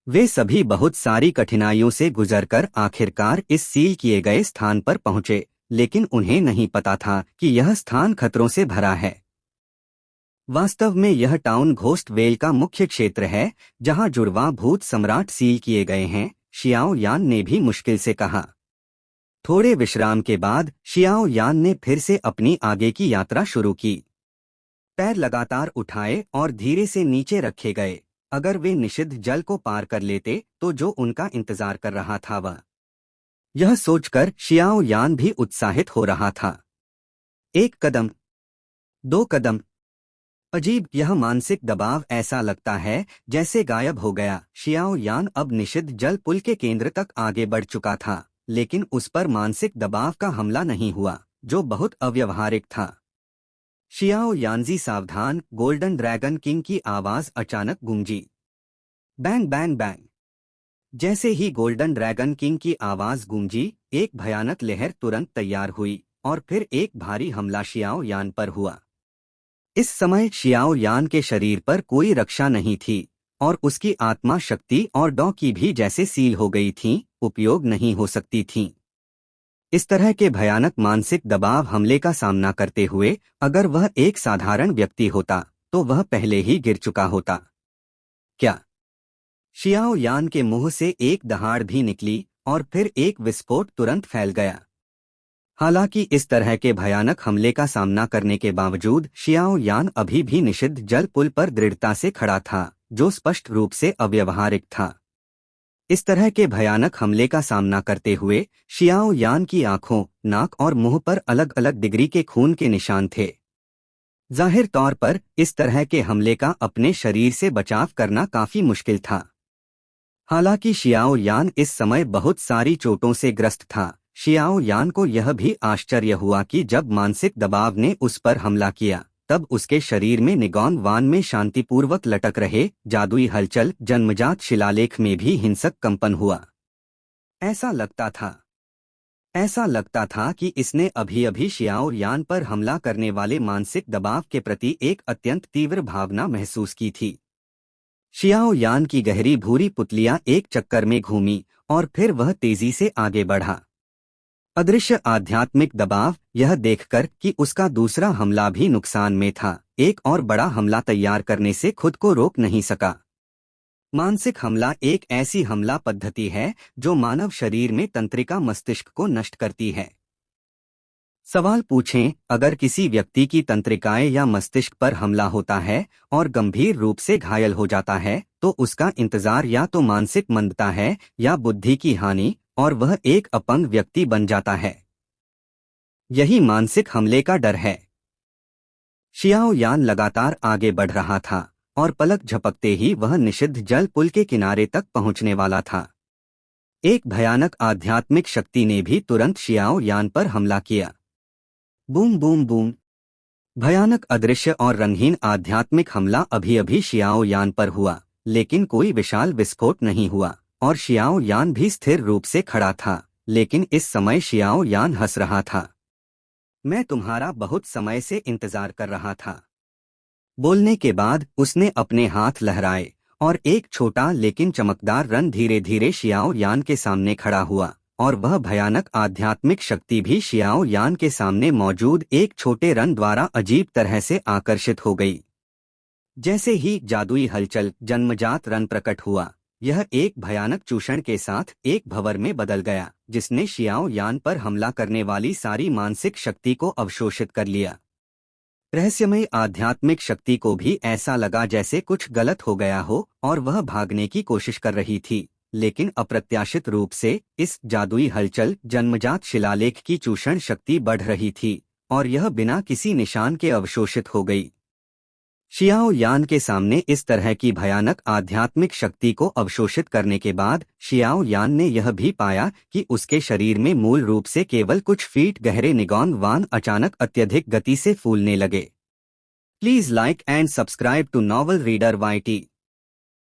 Speaker 1: वे सभी बहुत सारी कठिनाइयों से गुजरकर आखिरकार इस सील किए गए स्थान पर पहुंचे, लेकिन उन्हें नहीं पता था कि यह स्थान खतरों से भरा है। वास्तव में यह टाउन घोस्ट वेल का मुख्य क्षेत्र है, जहां जुड़वा भूत सम्राट सील किए गए हैं, शियाओ यान ने भी मुश्किल से कहा। थोड़े विश्राम के बाद शियाओ यान ने फिर से अपनी आगे की यात्रा शुरू की। पैर लगातार उठाए और धीरे से नीचे रखे गए। अगर वे निषिद्ध जल को पार कर लेते तो जो उनका इंतजार कर रहा था, वह यह सोचकर शियाओ यान भी उत्साहित हो रहा था। 1 कदम, 2 कदम। अजीब, यह मानसिक दबाव ऐसा लगता है जैसे गायब हो गया। शियाओ यान अब निषिद्ध जल पुल के केंद्र तक आगे बढ़ चुका था, लेकिन उस पर मानसिक दबाव का हमला नहीं हुआ, जो बहुत अव्यवहारिक था। शियाओ यानजी सावधान, गोल्डन ड्रैगन किंग की आवाज अचानक गूंजी। Bang bang bang. जैसे ही गोल्डन ड्रैगन किंग की आवाज गूंजी, एक भयानक लहर तुरंत तैयार हुई और फिर एक भारी हमला शियाओ यान पर हुआ। इस समय शियाओ यान के शरीर पर कोई रक्षा नहीं थी और उसकी आत्मा शक्ति और डॉकी भी जैसे सील हो गई थीं, उपयोग नहीं हो सकती थीं। इस तरह के भयानक मानसिक दबाव हमले का सामना करते हुए अगर वह एक साधारण व्यक्ति होता तो वह पहले ही गिर चुका होता। क्या शियाओ यान के मुंह से एक दहाड़ भी निकली और फिर एक विस्फोट तुरंत फैल गया। हालांकि इस तरह के भयानक हमले का सामना करने के बावजूद शियाओ यान अभी भी निषिद्ध जल पुल पर दृढ़ता से खड़ा था, जो स्पष्ट रूप से अव्यवहारिक था। इस तरह के भयानक हमले का सामना करते हुए शियाओ यान की आंखों, नाक और मुंह पर अलग अलग डिग्री के खून के निशान थे। जाहिर तौर पर इस तरह के हमले का अपने शरीर से बचाव करना काफी मुश्किल था। हालांकि शियाओ यान इस समय बहुत सारी चोटों से ग्रस्त था। शियाओ यान को यह भी आश्चर्य हुआ कि जब मानसिक दबाव ने उस पर हमला किया, तब उसके शरीर में निगॉन वान में शांतिपूर्वक लटक रहे जादुई हलचल जन्मजात शिलालेख में भी हिंसक कंपन हुआ। ऐसा लगता था कि इसने अभी अभी शियाओ यान पर हमला करने वाले मानसिक दबाव के प्रति एक अत्यंत तीव्र भावना महसूस की थी। शियाओ यान की गहरी भूरी पुतलियां एक चक्कर में घूमी और फिर वह तेजी से आगे बढ़ा। अदृश्य आध्यात्मिक दबाव, यह देखकर कि उसका दूसरा हमला भी नुकसान में था, एक और बड़ा हमला तैयार करने से खुद को रोक नहीं सका। मानसिक हमला एक ऐसी हमला पद्धति है जो मानव शरीर में तंत्रिका मस्तिष्क को नष्ट करती है। सवाल पूछें, अगर किसी व्यक्ति की तंत्रिकाएं या मस्तिष्क पर हमला होता है और गंभीर रूप से घायल हो जाता है, तो उसका इंतजार या तो मानसिक मंदता है या बुद्धि की हानि, और वह एक अपंग व्यक्ति बन जाता है। यही मानसिक हमले का डर है। शियाओ यान लगातार आगे बढ़ रहा था और पलक झपकते ही वह निषिद्ध जल पुल के किनारे तक पहुंचने वाला था। एक भयानक आध्यात्मिक शक्ति ने भी तुरंत शियाओ यान पर हमला किया। Boom boom boom. भयानक अदृश्य और रंगहीन आध्यात्मिक हमला अभी अभी शियाओ यान पर हुआ, लेकिन कोई विशाल विस्फोट नहीं हुआ और शियाओ यान भी स्थिर रूप से खड़ा था। लेकिन इस समय शियाओ यान हंस रहा था। मैं तुम्हारा बहुत समय से इंतजार कर रहा था। बोलने के बाद उसने अपने हाथ लहराए और एक छोटा लेकिन चमकदार रन धीरे धीरे शियाओ यान के सामने खड़ा हुआ, और वह भयानक आध्यात्मिक शक्ति भी शियाओ यान के सामने मौजूद एक छोटे रन द्वारा अजीब तरह से आकर्षित हो गई। जैसे ही जादुई हलचल जन्मजात रन प्रकट हुआ, यह एक भयानक चूषण के साथ एक भंवर में बदल गया, जिसने शियाओ यान पर हमला करने वाली सारी मानसिक शक्ति को अवशोषित कर लिया। रहस्यमय आध्यात्मिक शक्ति को भी ऐसा लगा जैसे कुछ गलत हो गया हो और वह भागने की कोशिश कर रही थी, लेकिन अप्रत्याशित रूप से इस जादुई हलचल जन्मजात शिलालेख की चूषण शक्ति बढ़ रही थी और यह बिना किसी निशान के अवशोषित हो गई। शियाओ यान के सामने इस तरह की भयानक आध्यात्मिक शक्ति को अवशोषित करने के बाद शियाओ यान ने यह भी पाया कि उसके शरीर में मूल रूप से केवल कुछ फीट गहरे निगॉन वान अचानक अत्यधिक गति से फूलने लगे। Please like and subscribe to novel reader YT।